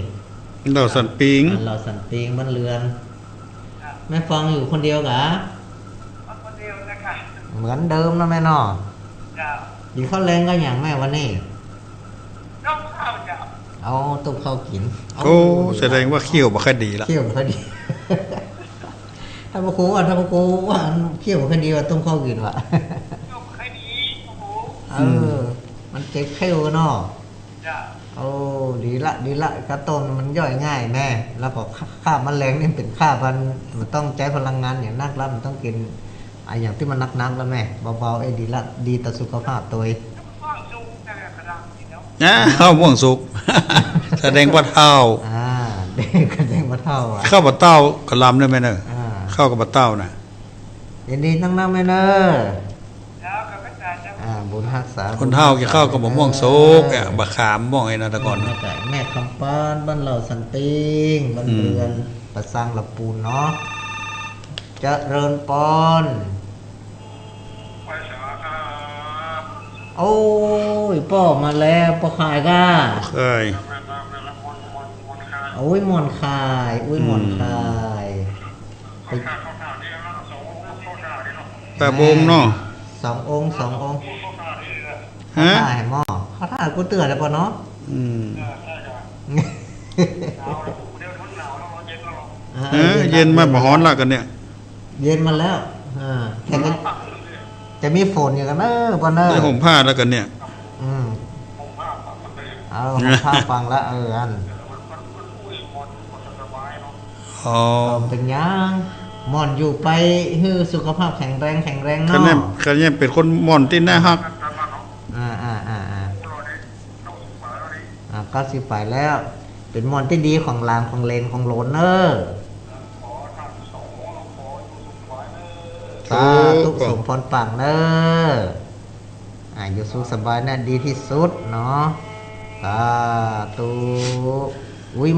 เราสันปิง เราสันติงบ้านเรือน แม่ฟังอยู่คนเดียวกะ มาคนเดียวนะคะ เหมือนเดิมนะแม่นอ เจ้า อยู่ข้าวแรงก็อย่างแม่วันนี้ น้องข้าวเจ้า เอาต้มข้าวกิน โอ้แสดงว่าเขี้ยวบ่ค่อยดีละ เคี่ยวพอดี ถ้าพระครูว่าเคี่ยวพอดีว่าต้มข้าวกินวะ ยกให้ดีโอ้โห มันเจ็บเคี่ยวเนาะ เจ้า โอ้ดีละกระต้มมันย่อยง่ายแม่แล้วก็ข้าวแมลงนี่เป็นข้าวมันต้องใช้พลังงานอย่างนักแล้วมันต้องกินอย่างที่มันนักแล้วแม่เบาๆดีละดีต่อสุขภาพตัวเอง ข้าวสุกแต่กระดังนี่เนาะ ข้าวม่วงสุก แสดงว่าเท่า เด็กกันเองมาเท่าอ่ะ ข้าวบะเต้ากะลำได้ไหมเนอะ อ่า ข้าวกับบะเต้าน่ะ ยินดีทั้งนั้นแม่เนอะ แล้วกับพระชาเจ้า บุญรักษา คนเท่ากินข้าวกับบะม่วงสุกบะขามม่วงไอ้นั่นแต่ก่อน แม่คำปานบ้านเหล่าสันติงบ้านเรือนประสร้างละปูนเนาะเจริญปอน พระชาครับ โอ้ยป้อมาแล้วป้อขายก้า เคย มนคา โอ้ยหมอนคายหมอนคาย ข้าวนี่แล้วสองข้าวนี่เนาะ ตาบงเนาะ สององค์ ข้าวนี่เลย ฮะ ถ่ายหม้อเขาถ่ายกูเตือนแล้วป่ะเนาะ อืม ใช่จ้ะหนาวเดี๋ยวทนหนาวแล้วเย็นแล้ว เย็นมาบ่ฮ้อนละกันเนี่ย เย็นมาแล้วแต่ก็จะมีฝนอยู่กันเนอะป่ะเนอะ ได้ห่มผ้าแล้วกันเนี่ย อืมเอาข้าฟังแล้วอัน อ๋อ เป็นยังหมอนอยู่ไปฮือสุขภาพแข็งแรง คัน เนาะ นี้เป็นคนม่อนที่น่าฮัก ก็สิไปแล้ว เป็นหมอนที่ดีของลางของเลนของโหลนเนอร์สาธุสมพรปังเนอร์อยู่สุขสบายน่ะดีที่สุดเนาะสาธุ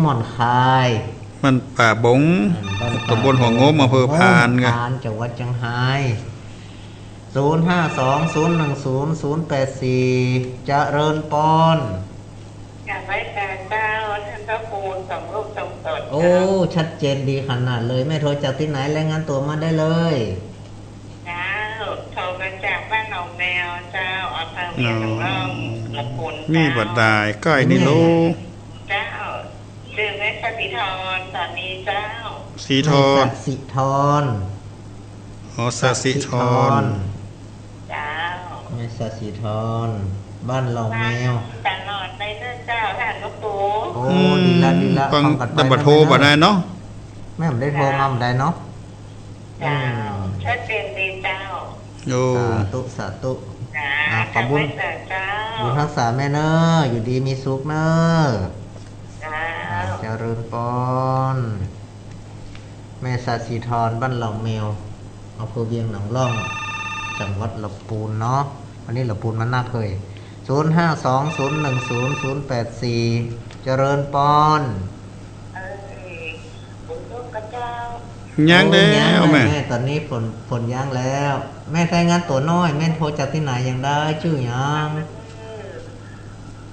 หมอนคาย มันป่าบงตำบลหัวงมอำเภอพานไง พานจังหวัดจังไห้0520100084เจริญปอน อยากไว้แต่เจ้าท่านพระภูมิสองรูปสองตน โอ้ชัดเจนดีขนาดเลยแม่โทรจากที่ไหนรายงานตัวมาได้เลย เจ้าโทรมาจากบ้านหนองแมวเจ้าอำเภอเมียงหนองร่องละปุน มีบัดดายใกล้นี่ลูก เจ้าดื่มแม่สติธรสามีเจ้า สีทอน สิทร อ๋อสาสิทอน เจ้า แม่สสิทรบ้านเหล่าแมว ตลอดในเรื่องเจ้าท่านพระภูมิ โอ้ดีละ ฟัง กันไป แต่บัดโทรบัดได้เนาะ แม่ผมได้โทรมาบ่ได้เนาะ เจ้าชัดเจนดีเจ้า โอ้ สาธุ จ้า ขอบคุ ทำ ณ ไว้แต่เจ้า บุญรักษาแม่เนออยู่ดีมีสุขเนอ เจ้า เจริญปอน แม่สสิทรบ้านเหล่าแมวอำเภอเวียงหนองร่อง จังหวัดลำพูนเนาะวันนี้ลำพูนมันน่าเคย0520100084เจริญปอน บุญร่วมกับเจ้า ยังแล้ โอ้ วแม่ ตอนนี้ฝนย่างแล้ว แม่ใช้งานตัวน้อย แม่โทรจากที่ไหนยังได้ชื่อยัง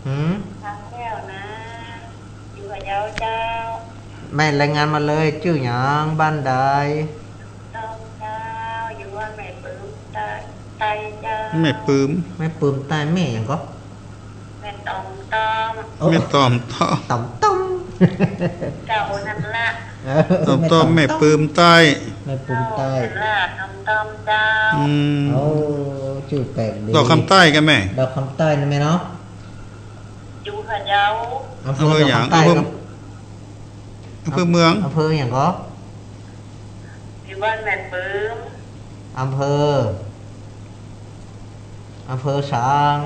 หืม ทางแก้วนะ อยู่กับเจ้าเจ้า แม่รายงานมาเลยชื่อยังบ้านใด ต้องเจ้า อยู่ว่าแม่ปื้มตาไตเจ้า แม่ปื้ม แม่ปืมใต้แม่ยังก็ แม่ตอมตอม แม่ตอมต้อ ต่อมต้ม เจ้านั่นละ ตอมต้อมแม่ปื้มใต้ แม่ปืมใต้ นั่นละตอมตอมเจ้า อืม โอ้ชื่อแปลกดี ดอกคำใต้กันแม่ ดอกคำใต้นะแม่เนาะ อยู่กับเจ้า อำเภ อำเภ อ อ ดอก หยาง คำใต้ครับ อำเภอเมือง อำเภออย่างก็ อยู่บ้านแม่ปื้ม อำเภอช้าง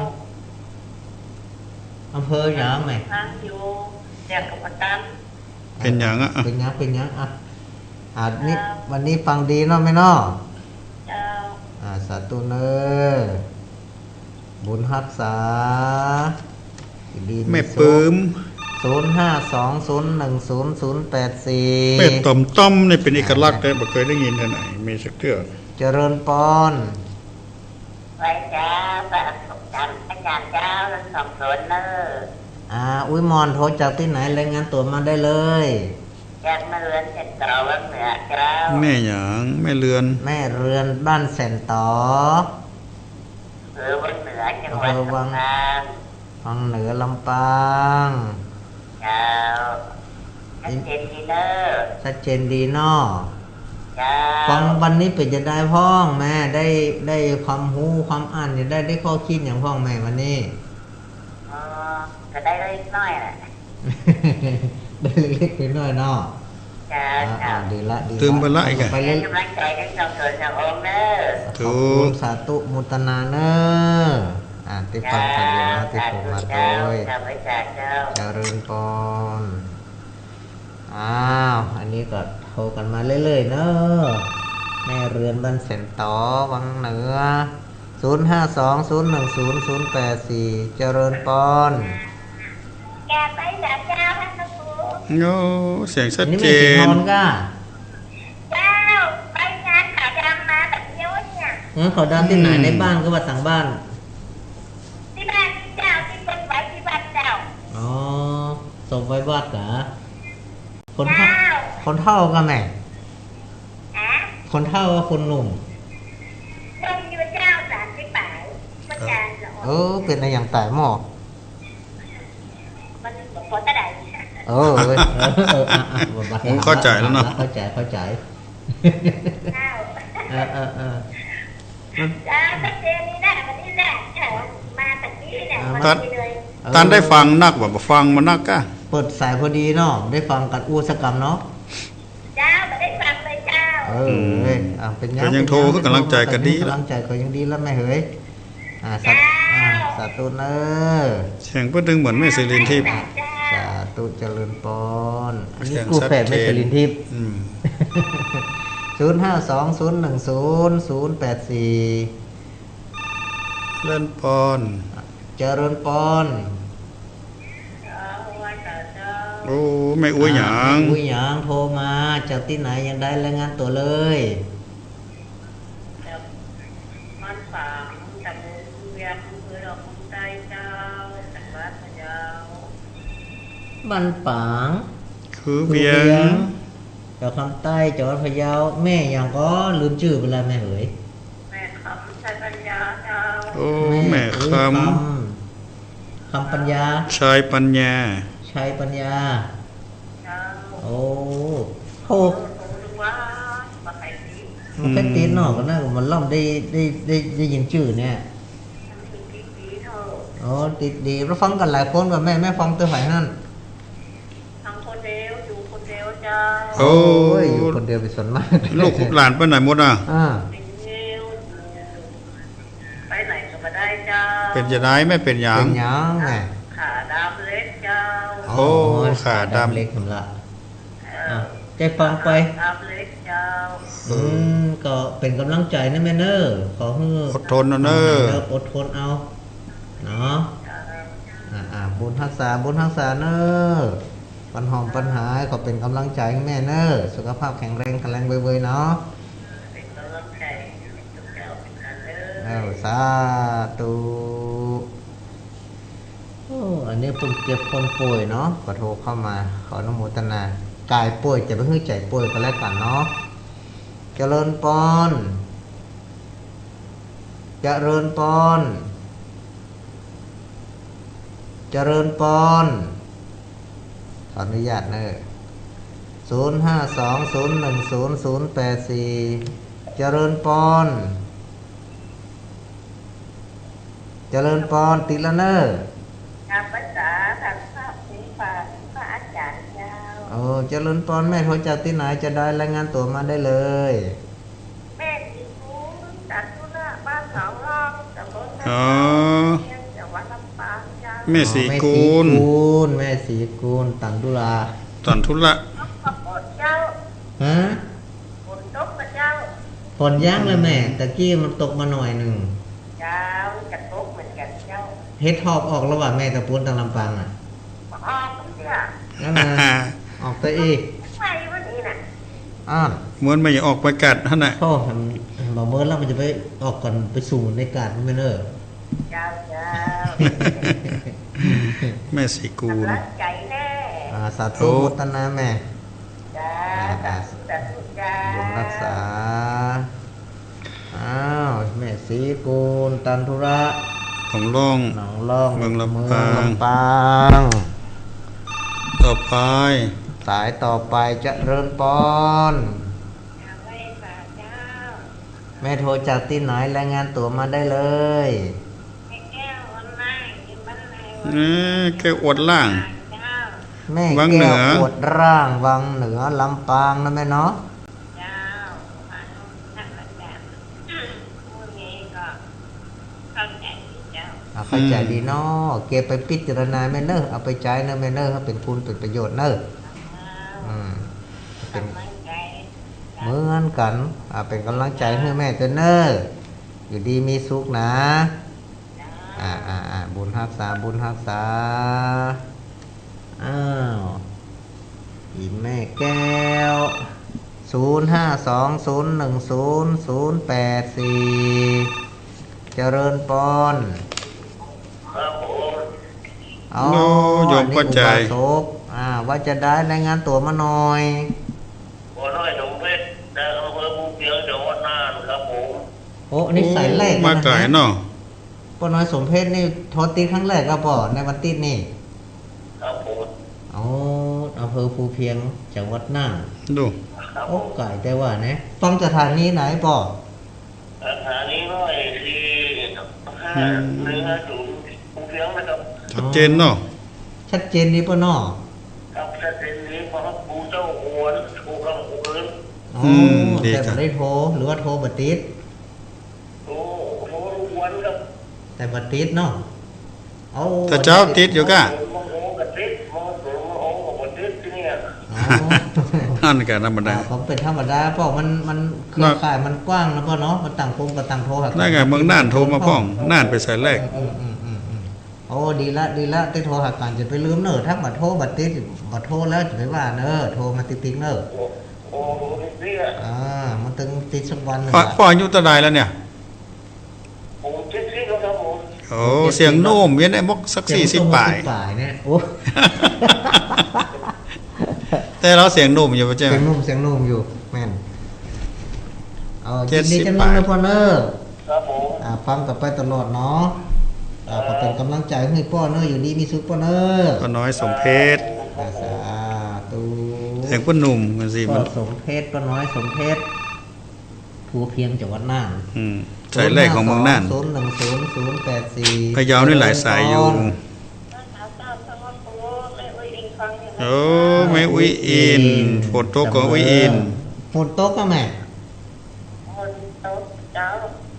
อำเภอหยางไหม ทางอยู่อยากกับประกัน เป็นอย่างอ่ะ เป็นยังนี่วันนี้ฟังดีเนาะไหมเนาะ เจ้า สาธุเนอ บุญรักษาดี แม่ปื้ม 0520100084แม่ต้มนี่เป็นเอกลักษณ์แต่บ่เคยได้ยินที่ไหนมีสักเทื่อ เจริญปอน ไว้เจ้าพระสมจันทร์อาจารย์เจ้าทั้งสองสนเนอ อุ้ยมอนโทรจากที่ไหนรายงานตัวมาได้เลย จากมาเรือนเจ็ดต่อวังเหนือเจ้า แม่หยังแม่เรือน แม่เรือนบ้านแสนต่อ วังเหนือจังหวัดลำปาง ฟังเหนือลำปาง เจ้าชัดเจนดีเนอ ชัดเจนดีเนาะ เจ้า ฟังวันนี้เป็นจะได้พ้องแม่ได้ความรู้ความอ่านจะได้ข้อคิดอย่างพ้องแม่วันนี้ อ๋อก็ได้เล็กน้อยแหละ ได้เล็กๆน้อยๆเนาะ เจ้าเจ้า ดีละ ตื่มไปละอีก ไป ให้ เรื่อย กำลังใจทั้งสองสนสององค์เนอ ขอบคุณสาธุมุตนาเนอที่ฟังกันอยู่นะที่ผมมาโดย เจ้าพระเจ้าเจ้า เจริญพรอันนี้ก็โทรกันมาเรื่อยๆเนอะแม่เรือนบ้านแสนต่อวังเหนือ0520100084เจริญพร แกไปจากเจ้าท่านพระครู โอ้เสียงชัด อันนี้ เจ ไม่สีน น อนก้า เจ้าไปงานขาวดำมาแบบเดียวเนี่ย เขาดันที่ไหนในบ้านก็ว่าต่างบ้าน ที่บ้านเจ้าที่เป็นไว้ที่บ้านเจ้า อ๋อส่งไว้วัดเหรอคนเท่ากันไหม อ่ะ คนเท่ากับคนหนุ่ม ต้องอยู่เจ้า30 ป่ายมันจานเหรอ เป็นอะไรอย่างแต่หมอ มันบอกพอตะได ผมเข้าใจแล้วเนาะ เข้าใจ เจ้า เเจ้าตะเจนี่นะวันนี้นะเจ้ามาตะกี้เนี่ยวันนี้เลย ท่านได้ฟังนักบ่ฟังมานักกะ เปิดสายพอดีเนาะได้ฟังกันอู้สกรรมเนาะ เจ้าไม่ได้ฟังเลยเจ้า เป็น ก็ยังโทรคือกำลังใจกันดี กำลังใจก็ยังดีแล้วแม่เฮ้ยสาธุเนอ เสียงเพิ่นถึงเหมือนแม่ศิรินทิพย์ สาธุเจริญปอนอันนี้ เสียง กูแฝดไม่ ชัดเจน สลินทิพย์ อืม 0520100084 เล่นปอน เจริญปอน โอ้แม่อุ้ยหยัง อุ้ยหยางโทรมาจากที่ไหนยังได้รายงานตัวเลย มันฝังตะมูเวียงเพื่อเราคงใจเจ้าจังหวัดพะเยา บ้านปาง คือเวียง เจ้าคำใต้จังหวัดพะเยาแม่อย่างก็ลืมชื่อไปแล้วแม่เอ๋ย แม่คำใช้ปัญญาเจ้า โอ้แม่ค คำปัญญา ำชายปัญญา ชัยปัญญา เจ้า โอ้โห ดูว่ามาใครดี มันแค่ตีนนอกก็น่ามันล่ำได้ยินชื่อเนี่ย ฉันถึงดีเท่า อ๋อติดดีเราฟังกันหลายคนว่าแม่ฟังตัวไหนนั่น ทำคนเดียวอยู่คนเดียวเจ้า โอ้ ยอยู่คนเดียวเป็นส่วนมาก ลูกหลานไปไหนหมดอ่ะ เป็นเดียวไปไหนก็มาได้เจ้า เป็นจะได้ไม่เป็นหยัง เป็นหยังไง ขาดามเล็กเจ้า โอ้ขาดำ เล็กผมละใจฟังไป ดามเล็กเจ้า ก็เป็นกำลังใจนะแม่เนอร์ขอให้ อดทนนะเนอ อดทนเอาเนาะบุญทักษาเนอร์ปัญหาขอเป็นกำลังใจให้แม่เนอร์สุขภาพแข็งแรงเว้ยๆเนาะ เป็นกำลังใจทุกเจ้าเป็นกันเลย สาธุอันนี้เพิ่งเจ็บคนป่วยเนาะขอโทรเข้ามาขออนุโมทนากายป่วยจะไม่ให้ใจป่วยก็แล้วกันเนาะเจริญปอนขออนุญาตเนอะ0520100084เจริญปอนติดแล้วเนอะ ทำภาษาทางภาพศิลปะพระอาจารย์เจ้า เจริญปอนแม่โทรจากที่ไหนจะได้รายงานตัวมาได้เลย แม่สีฟูจัดธุระบ้านเขาร่องตำบล อ๋อ จังหวัดลำปางเจ้า แม่สีกูล แม่สีกูลตันดุลา ตอนทุละ ขอบคุณเจ้า ฮะ ฝนตกกับเจ้า ฝนย่างเลยแม่ตะกี้มันตกมาหน่อยหนึ่ง เจ้าจะตกเหมือนกัน เฮ็ดทอบออกระหว่างแม่ตะปูนทางลำปางอ่ะ ออกเนี่ย นั่นนะออกตัวอีก ไม่วันนี้น่ะ อ้าว เหมือนไม่อยากออกไปกัดท่านน่ะ พ่อทำบ่เมื่อแล้วมันจะไปออกก่อนไปสู่ในการมันไม่เนอะ เจ้าเจ้า แม่สีกูล รักใจแน่ สาธุโมทนาแม่ จ้าจ้าจ้า บุญรักษาอ้าวแม่สีกูลตันธุระ ของล่อง หนองล่อง เมืองลำ เมื ปาง ลำปาง ต่อไป สายต่อไปเจะเริญปอน ไม่ฝากเจ้า แม่โทรจากที่ไหนรายงานตัวมาได้เลย ให้แก้ววันไหนกินบ้านไหน แกอวดล่าง เจ้า แม่ วังเหนื แก้ อ วปวดร่างวังเหนือลำปางนะแม่เนาะ เจ้าพันนักประจำผู้นี้ก็เข้าใจเจ้า เข้าใจดีเนาะเก็บไปพิจารณาแม่เนอะเอาไปใช้เนอะแม่เนอะให้เป็นคุณเป็นประโยชน์เนอะเป็น กำลังใจ เหมือนกันเป็นกำลังใจให้แม่เตอเนอร์อยู่ดีมีสุขนะบุญรักษาบุญรักษาอ้าวอีแม่แก้ว052010084084เจริญปอน ครับผม เอา โอ้โยมเข้าใจ อันนี้อุบาสกว่าจะได้รายงานตัวมาหน่อย บัวน้อยสมเพชรแต่อำเภอภูเพียงจังหวัดน่านครับผม โอ้นี่สายแรก มาไก่เนาะ ป้าน้อยสมเพชรนี่โทษตีครั้งแรกก็พอในวันติดนี่ ครับผม เอาอำเภอภูเพียงจังหวัดน่าน ดู ครับผ โอ้ ม ไก่แต่ว่านะฟังสถานีไหนป่อ สถานีน้อยที่510ภูเพียงนะครับ ชัดเจนเนาะ ชัดเจนดีป่ะน้อ ครับเส้นนี้พระภูเจ้าหวนภูกำภูเอิญ อ๋อแต่ไม่ได้โทรหรือว่าโทรบัติด โอ้โหหวนครับ แต่บัติดเนาะเอา แต่เจ้าติดอยู่กะ มองโหกับติดมองโหกับติดที่นี่ อ๋อ นั่นกันธรรมดา ผมเป็นธรรมดาเพราะมันเครือข่ายมันกว้างนะพ่อเนาะมันต่างคงกับต่างโทรหากั นั่นไงเมืองน่านโทรมาพ้องน่านไปสายแรก โอ้ดีละที่โทรหากันจะไปลืมเนอะถ้ามาโทรบัติดมาโทรแล้วจะไปว่าเนอะโทรมาติ๊กเนอะ โอ้โหนี่ มันตึงติดสักวันหนึ่ง พ่ออายุเท่าใดแล้วเนี่ย ผมคิดแล้วครับผม โอ้เสียงโน้มเวียนไอ้มกสัก40 ปลาย ป่ายเนี่ยโอ้ แต่เราเสียงโน้มอยู่ป่ะเจ้า เสียงนุ่มอยู่แม่นยินดี 70 จังเลยนะพ่อเนอะ ครับผม ฟังต่อไปตลอดเนาะก็เป็นกำลังใจให้พ่อเนอะอยู่ดีมีสุขพ่อเนอะ ก็น้อยสมเพชร สาธุ เสียงพ่อหนุ่มกันสิ พ่ มั อน สมเพชรป้าน้อยสมเพชรภูเพียงจังหวัดน่าน สายแรกของเมืองน่าน 010084084 พะเยานี่หลายสายอยู่ โอ้แม่อุ้ยอินฝนตกของอุ้ยอิน ฝนตกก็แม่ คนโต๊ะเจ้า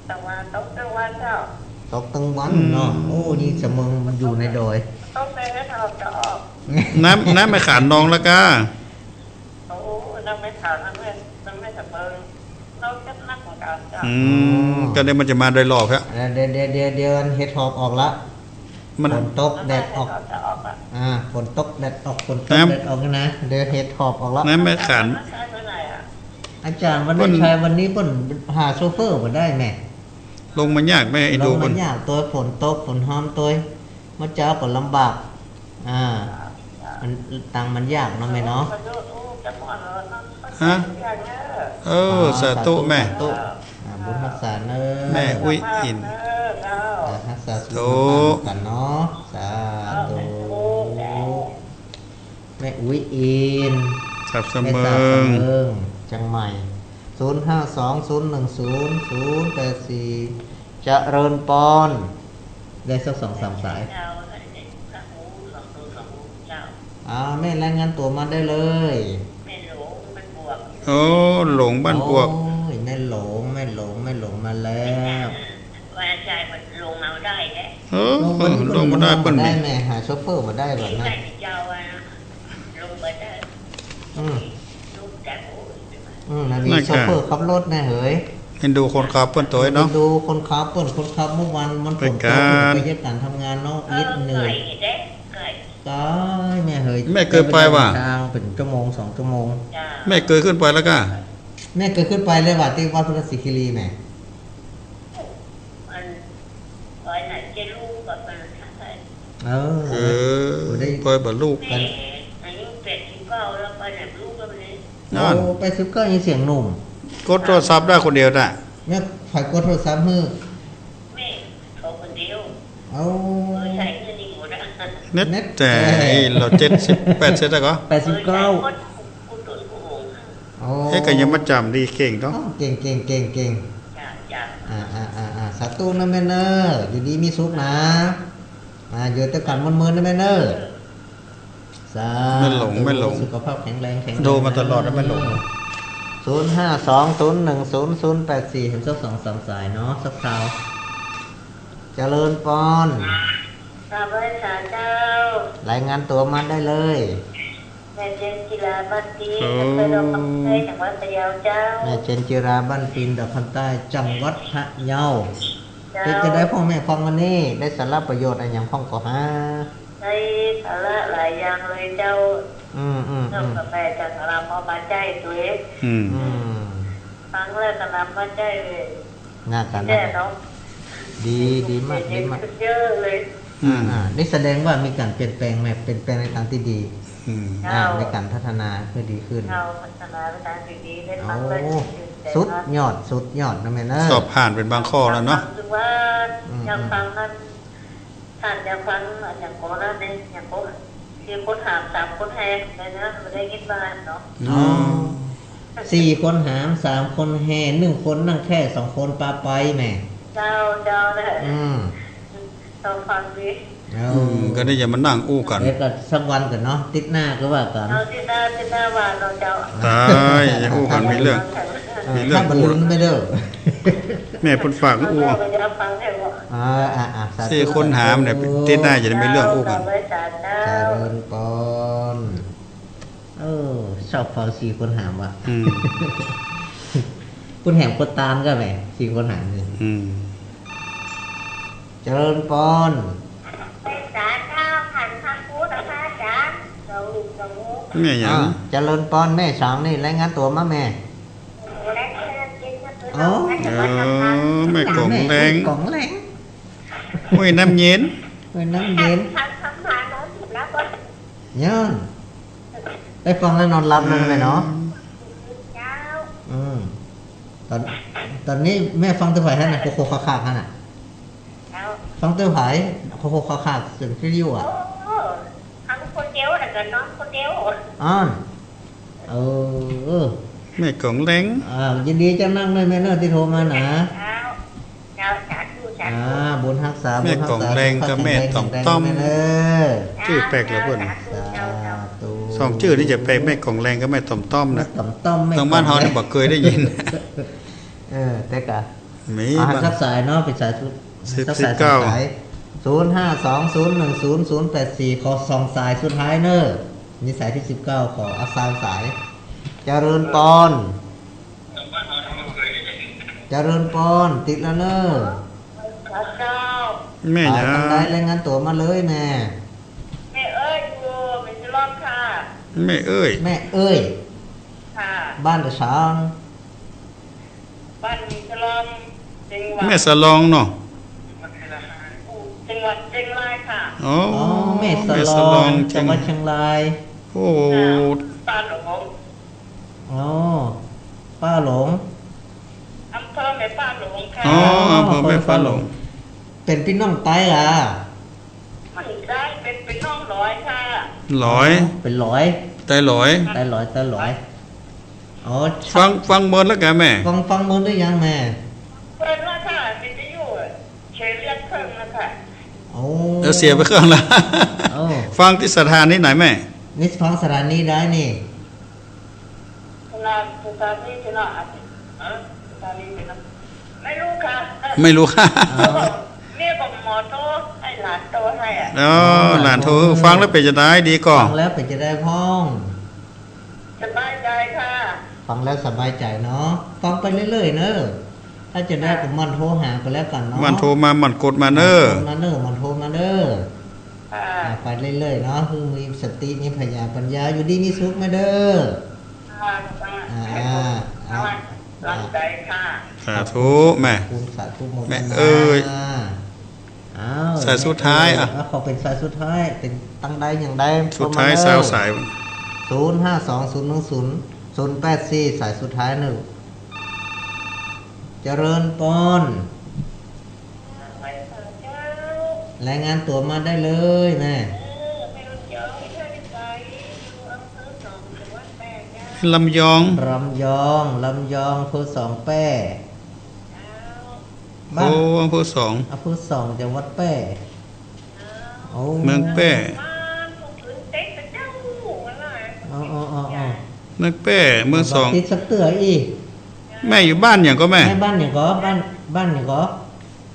ตะวันโต๊ะตะวันเจ้า ตกตั้งวันเนาะโอ้นี่เสมอมันอยู่ในดอย โต๊ะเลยนะเราจะออก น้ำไม่ขานนองแล้วก็ โอ้น้ำไม่ขาวน้ำไม่สะเบิงเราจะนักของการเจ้า ก็เนี่ยมันจะมาโดยรอบครับ เดี๋ยวเฮ็ดหอบออกละ มัน ฝนตกแดดออก จะออกอ่ะ ฝนตกแดดออกฝนตก น้ำ แดดออกนะเดี๋ยวเฮ็ดหอบออกละ น้ำไม่ขาน ใช้เมื่อไหร่อ่ะ อาจารย์วันนี้ชายวันนี้เพิ่นหาโซเฟอร์บ่ได้แม่ ลงมายากไหมไอ้ดู มั มัน น ยากตัวฝนตกฝนห้อมตัวมาเจ้าก็ลำบากมันตังมันยากเนาะแม่เนาะ ฮะสาธุแม่ สาธุบุญรักษาเนอะ แม่อุ้ยอิน รักษาสุข โธ่ ภาพกันเนาะสาธุแม่อุ้ยอิน สับเส แม่ ม สาว อ เส ง มิงจังใหม่0520100840เจริญปอนได้สัก2-3 สายแม่รายงานตัวมาได้เลย โอ้หลงบ้านบวก โอ้ยแม่หลงมาแล้ว ว่าใจมันลงมาได้แหละ ลงมาได้เปิ้น ได้ นี่ แม่หาโชเฟอร์มาได้แบบนั้น ได้เจ้าว่าลงมาได้ อืม ลูกจากโอ้ย นามีโชเฟอร์ขับรถแน่เฮ้ย เห็นดูคนขับเปิ้นตัวเนาะ ดูคนขับเปิ้นคนขับเมื่อวันมันฝนตกไปเฮ็ดการทำงานเนาะอิดเหนื่อย เด้เคย ตายแม่เฮย แม่เคยไปว่ะ ทางเป็นชั่วโมง2ชั่วโมง จ้า แม่เคยขึ้นไปแล้วก็ แม่เคยขึ้นไปเลยว่าที่วัดพุทธศิคีรีแม่ มันร้อยไหนเจลูกกับมันทั้งหลาย เอ เอ อ อ ได้ ไปบ่ลูก แม่อายุ89แล้วไปไหนลูกก็ไม่ได้ นั่น โอ้ไปซิบก็ยังเสียงหนุ่ม กดโทรศัพท์ได้คนเดียวน่ะ แม่ฝ่ายกดโทรศัพท์มือ แม่เขาคนเดียว เอา ใช้เงินอีกหมดอ่ะ เน็ตแต่เรา70 80แล้วก็ 89 คนกูตุนกูโหง โอ้ เฮ้ยก็ยังมาจำดีเก่งเนาะ เก่งเก่งเก่งเก่ง จ้าจ้า สาธุนะแม่เนออยู่ดีมีสุขนะอยู่แต่กันมันๆนะแม่เนอสาธุ ไม่หลงไม่หลง สุขภาพแข็งแรงแข็งแรง โทรมาตลอดแล้วไม่หลง 0520100084เห็นสัก2-3สายเนาะสักคราวเจริญปอน ข้าพเจ้าเจ้าร ายงานตัวมาได้เลย แม่เจนกีฬาบัตตีอำเภอดอกคำใต้จังหวัดพะเยาเจ้า แม่เจนจิราบ้านปินดอกคำใต้จังหวัดพะเยา เจ้า เป็นจะได้พ่อแม่ฟังวันนี้ได้สาระประโยชน์อะไรอย่างพ่องก็ฮะ ได้สาระหลายอย่างเลยเจ้า อืม นอกจากแม่จากรำเอามาใจตัวเอง อืม ฟังแล้วก็นำมาใจเลย น่ากัน แน่เนาะ ดีมากดีมาก เยอะเลย นี่แสดงว่ามีการเปลี่ยนแปลงแม่เปลี่ยนแปลงในทางที่ดี อืม ในการพัฒนาเพื่อดีขึ้น เราพัฒนาไปทางดีๆได้ โอ้ ฟังเลย สุดยอดนะแม่เนอะ สอบผ่านเป็นบางข้อแล้วเนาะ ถึงว่าอยากฟังนั้นท่านอยากฟังอย่างโกนั่นเองอย่างโกคือคนถาม3คนแทนเลยนะไม่ได้ยินบ้านเนาะ อ๋อ4 คนหาม3 คนแห่1 คนนั่งแค่2 คนปาไปแม่ เจ้าเลย เราฟังดี ก็ได้อย่ามานั่งอู้กัน เดี๋ยวก็สักวันกันเนาะติดหน้าก็ว่ากัน เราที่หน้าว่าเราเจ้า ตายอย่าอู้กันมีเรื่อง มีเรื่อง ถ้าบรรลุไม่เด้อ แม่เพิ่นฝากอู้ เราจะฟังให้ว่า สาธุ สี่คนหามเนี่ยติดหน้าจะได้มีเรื่องอู้กัน เจ้า เจริญปอนชอบฟัง4 คนหามว่ะ อืม คุณแหมคนตามก็แหม4 คนหามนี่ อืม เจริญปอน เป็นสารเจ้าขันธ์พระพุทธพระอาจารย์เราลูกเราโง่ แม่หยัง เจริญปอนแม่สองนี่รายงานตัวมาแม่ และเพื่อนกินก็คือ อ๋อ แม่กล่องแรง กล่องแรง ห้วยน้ำเย็น ไปน้ำเย็น ทำคำหาน้องถูกแล้วก็ ย้อนได้ฟังแล้วนอนหลับเลยไหมเนาะ เจ้า ตอนนี้แม่ฟังตัวไผ่ฮะน่ะโคโคคาคาฮะน่ะ เจ้า ฟังตัวไผ่โคโคคาคาเสียงฟิวอ่ะ โอ้ทั้งคนเดียวแต่ก็น้องคนเดียว อ้อนแม่กล่องแรง ยินดีจะนั่งเลยแม่เนอที่โทรมานะ เจ้าสาธุสาธุ บุญฮักษา แม่กล่องแรงกับแม่ต่อมต้อม แม่เนอ ชื่อแปลกเหลือเกิน สาธุ สองชื่อนี่จะแปลกแม่กล่องแรงกับแม่ต่อมต้อมนะ ต่อมต้อมแม่ ทางบ้านเฮาเนี่ยบ่เคยได้ยิน แต่กะ มี อาหาร บ้าง สักสายเนาะเป็นสายสุด สิบ สัก สิบ สาย เก้า 0520100084ขอ2 สายสุดท้ายเนอะนี่สายที่ 19ขออาสามสายเจริญปอนเจริญปอนติดแล้วเนอะ เจ้า แม่หยัง ทำได้รายงานตัวมาเลยแม่ แม่เอ้ยกูเป็นจะรอบค่ะ แม่เอ้ย แม่เอ้ย ค่ะ บ้านกระช้าง บ้านมีฉลองจังหวัด แม่สลองเนาะ จังหวัดเชียงรายค่ะ อ๋อ อ๋อแม่ส แม่ ล ส อ ลอง ง จังหวัดเชียงราย โอ้ ป้าหลง อ๋อป้าหลง อำเภอแม่ป้าหลงค่ะ อ๋ออำเภอแม่ฟ้าหลง เป็นพี่น้องไต้ล่ะ มันได้เป็นน้องร้อยค่ะ ร้อย เป็นร้อย ไต้ร้อย ไต้ร้อยอ๋อ ฟังเมินแล้วแกแม่ ฟังมือหรือยังแม่ เพิ่นว่าค่ะเป็นจะอยู่เชยเรียกเพิ่งแล้วค่ะ โอ้ เดี๋ยวเสียไปเครื่องละ โอ้ ฟังที่สถานที่ไหนแม่ นี่ฟังสถานีได้นี่ สถานีที่น่ะสถานีที่น่ะไม่รู้ค่ะ ไม่รู้ค่ะ เนี่ยบอกหมอโตให้หลานโตให้อ่ะ อ๋อหลานโทรฟังแล้วเป็นจะได้ดีก่อ ฟังแล้วเป็นจะได้พ้อง สบายใจค่ะ ฟังแล้วสบายใจเนาะฟังไปเรื่อยๆเนอะ ถ้าจะได้ก็มันโทรหาก็แล้วกันเนาะ มันโทรมามันกดมาเนอ มันโทรมาเด้อ ค่ะ ไปเรื่อยๆเนาะคือมีสติมีปัญญาอยู่ดีมีสุขมาเด้อ ค่ะรักใจค่ะ สาธุแม่ คุณสาธุโมทนา แม่เอ้ย อ้าว สายสุดท้ายอ่ะ ขอเป็นสายสุดท้ายเป็นตั้งใดอย่างใด สุดท้ายสาวสาย 052010084สายสุดท้ายหนึ่งเจริญปอน ไปเถอะเจ้าร ายงานตัวมาได้เลยแม่ ไม่รู้เยอะไม่ใช่ไปอยู่อำเภอสองจังหวัดแปดเจ้า ลำยอง ลำยองอำเภอสองแป้ โอ้อำเภอ2 อำเภอสองจังหวัดแป้โอ้ เมืองแป้ บ้านผมถึงเต็กแต่เจ้าอะไร อ๋อ เมืองแป้เมือง ติดสักเตืออีก 2แม่อยู่บ้านอย่างก็แม่ แม่บ้านอย่างก็บ้านอย่างก็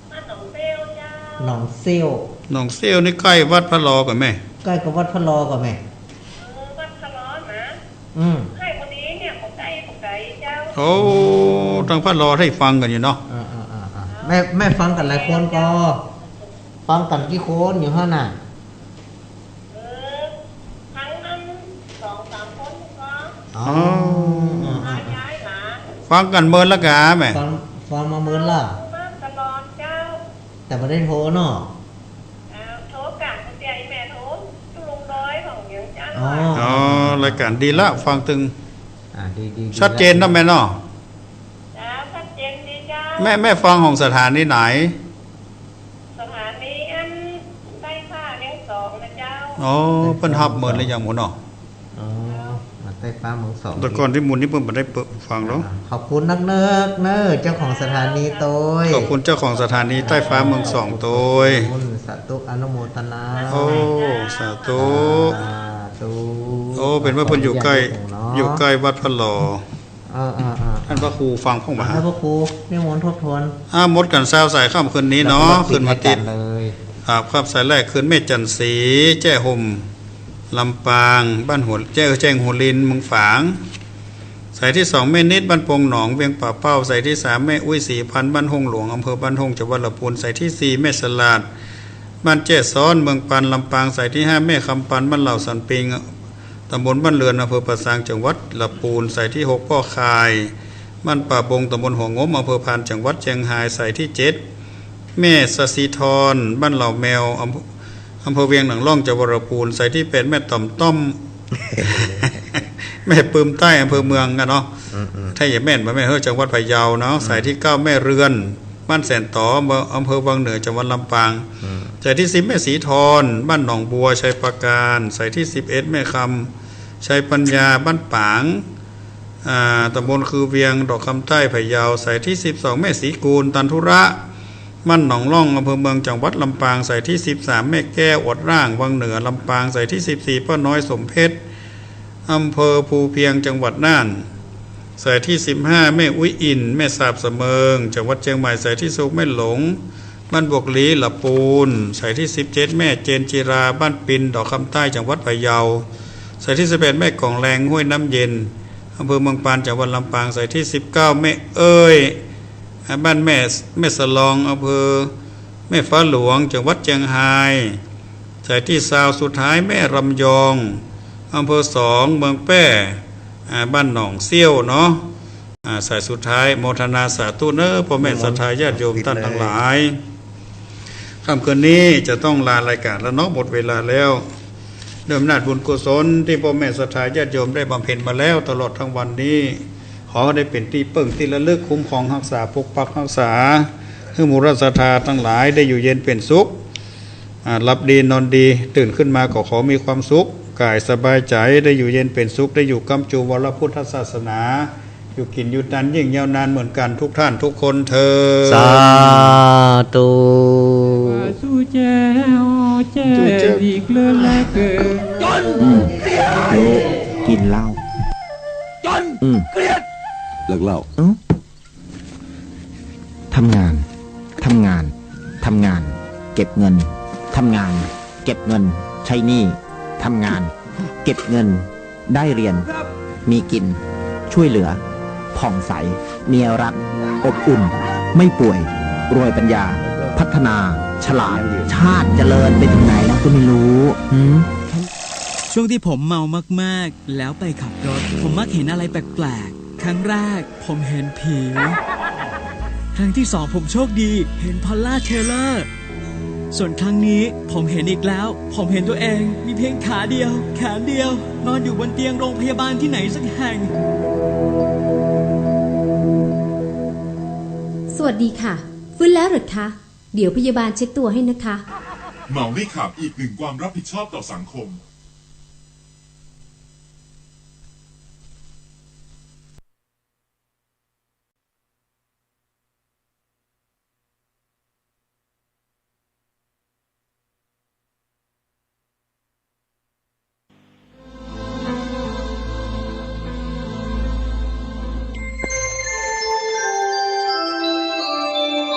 บ้านหนองเซลเจ้า หนองเซี่ยว หนองเซี่ยวนี่ใกล้วัดพระลอกับแม่ ใกล้กับวัดพระลอกับแม่ บ้านทะเลาะนะ ให้คนนี้เนี่ยผมได้เจ้า โอ้ทางพระลอให้ฟังกันอยู่เนาะ แม่ฟังกันหลายคนก็ ฟังกันกี่คนอยู่ห้าน่ะ ทั้งนั้น2-3 คนก็ อ๋อ ย้ายหลาน ฟังกันเมินละกาแม่ ฟังมาเมินล่ะ บ้านตลอดเจ้า แต่ไม่ได้โทรเนาะ โทรกะคุณยายแม่โทรจุลงร้อยของอย่างเจ้า อ๋อรายการดีละฟังตึง ดี ชัดเจนนะแม่เนาะ จ้าชัดเจนดีเจ้า แม่ฟังของสถานีไหน สถานีอันใต้ผ้าเลี้ยงสองนะเจ้า อ๋อเพิ่นฮับเมินเลยอย่างหมูเนาะ อ๋อมาใต้ฟ้าเมืองสอง แต่ก่อนที่หมูนี่เพิ่นบ่ได้เปิดฟังหรอก ขอบคุณนักเนิร์เจ้าของสถานีโตย ขอบคุณเจ้าของสถานีใต้ฟ้าเมือง2โดย คุณสาธุอนุโมทนา โอ้สาธุ สาธุ โอ้เป็นว่าเพิ่นอยู่ใกล้วัดพระลอ ท่านพระครูฟังพ่องบ่ ท่านพระครูนิมนต์ทบทวน หมดกันซาวสายค่ำคืนนี้เนาะคืนมาติด เลย ครับสายแรกคืนเมฆจันทร์ศรีแจ้ห่มลำปางบ้านหัวแจ้งหัวลินเมืองฝางสายที่2แม่นิดบ้านปงหนองเวียงป่าเป้าสายที่3แม่อุ้ย4,000บ้านหงหลวงอำเภอบ้านหงจังหวัดลำพูนสายที่4แม่สลาดบ้านแจ้ซ้อนเมืองปันลำปางสายที่5แม่คำปันบ้านเหล่าสันปิงตำบลบ้านเรือนอำเภอปะซางจังหวัดลำพูนสายที่6พ่อคายบ้านป่าบงตำบลหัวงมอำเภอพานจังหวัดเชียงรายสายที่7แม่สศิธรบ้านเหล่าแมวอำเภอเวียงหนังล่องจังหวัดลำพูนสายที่8แม่ต่อมต้อม แม่ปืมใต้อำเภอเมืองกันเนาะถ้าอย่าแม่นมาแม่เฮ้ยจังหวัดพะเยาเนาะสายที่9แม่เรือนบ้านแสนต่ออำเภอวังเหนือจังหวัดลำปางสายที่10แม่สีทรบ้านหนองบัวชัยปราการสายที่11แม่คำชัยปัญญาบ้านปางตำบลคือเวียงดอกคำใต้พะเยาสายที่12แม่สีกูลตันทุระบ้านหนองล่องอำเภอเมืองจังหวัดลำปางสายที่13แม่แก้วอดร่างวังเหนือลำปางสายที่14ป้าน้อยสมเพชรอำเภอภูเพียงจังหวัดน่านสายที่15แม่อุ้ยอินแม่สาบเสมิงจังหวัดเชียงใหม่สายที่16แม่หลงบ้านบวกลีลำปูนสายที่17แม่เจนจิราบ้านปินดอกคำใต้จังหวัดพะเยาสายที่11แม่กล่องแรงห้วยน้ำเย็นอำเภอเมืองปานจังหวัดลำปางสายที่19แม่เอ้ยบ้านแม่สลองอำเภอแม่ฟ้าหลวงจังหวัดเชียงรายสายที่20สุดท้ายแม่รำยองอำเภอ2เมืองแป้บ้านหนองเซี่ยวเนาะสายสุดท้ายโมทนาสาธุเนอพ่อแม่ศรัทธาญาติโยมท่านทั้งหลายค่ำคืนนี้จะต้องลารายการแล้วเนาะหมดเวลาแล้วเดิมนาจบุญกุศลที่พ่อแม่ศรัทธาญาติโยมได้บำเพ็ญมาแล้วตลอดทั้งวันนี้ขอได้เป็นที่เปิ่งที่ระลึกคุ้มครองรักษาปกปักรักษาให้หมู่ราชศรัทธาทั้งหลายได้อยู่เย็นเป็นสุขหลับดีนอนดีตื่นขึ้นมาก็ขอมีความสุขกายสบายใจได้อยู่เย็นเป็นสุขได้อยู่กำจูวรพุทธศาสนาอยู่กินอยู่นานยิ่งยาวนานเหมือนกันทุกท่านทุกคนเถิด สาธุ สู้แจ้วแจ้อีกเลื่อนแลกเกิด กินเหล้าเกลียดเลิกเหล้าทำงาน เก็บเงิน ทำงาน เก็บเงิน ใช้หนี้ ทำงาน เก็บเงิน ได้เรียน มีกิน ช่วยเหลือ ผ่องใส เมียรัก อบอุ่น ไม่ป่วยรวยปัญญา พัฒนา ฉลาด ชาติเจริญไปถึงไหนแล้วก็ไม่รู้ช่วงที่ผมเมามากๆแล้วไปขับรถผมมักเห็นอะไรแปลกๆครั้งแรกผมเห็นผีครั้งที่สองผมโชคดีเห็นพอลล่าเทเลอร์ส่วนครั้งนี้ผมเห็นอีกแล้วผมเห็นตัวเองมีเพียงขาเดียวแขนเดียวนอนอยู่บนเตียงโรงพยาบาลที่ไหนสักแห่งสวัสดีค่ะฟื้นแล้วหรือคะเดี๋ยวพยาบาลเช็คตัวให้นะคะเมาไม่ขับอีกหนึ่งความรับผิดชอบต่อสังคม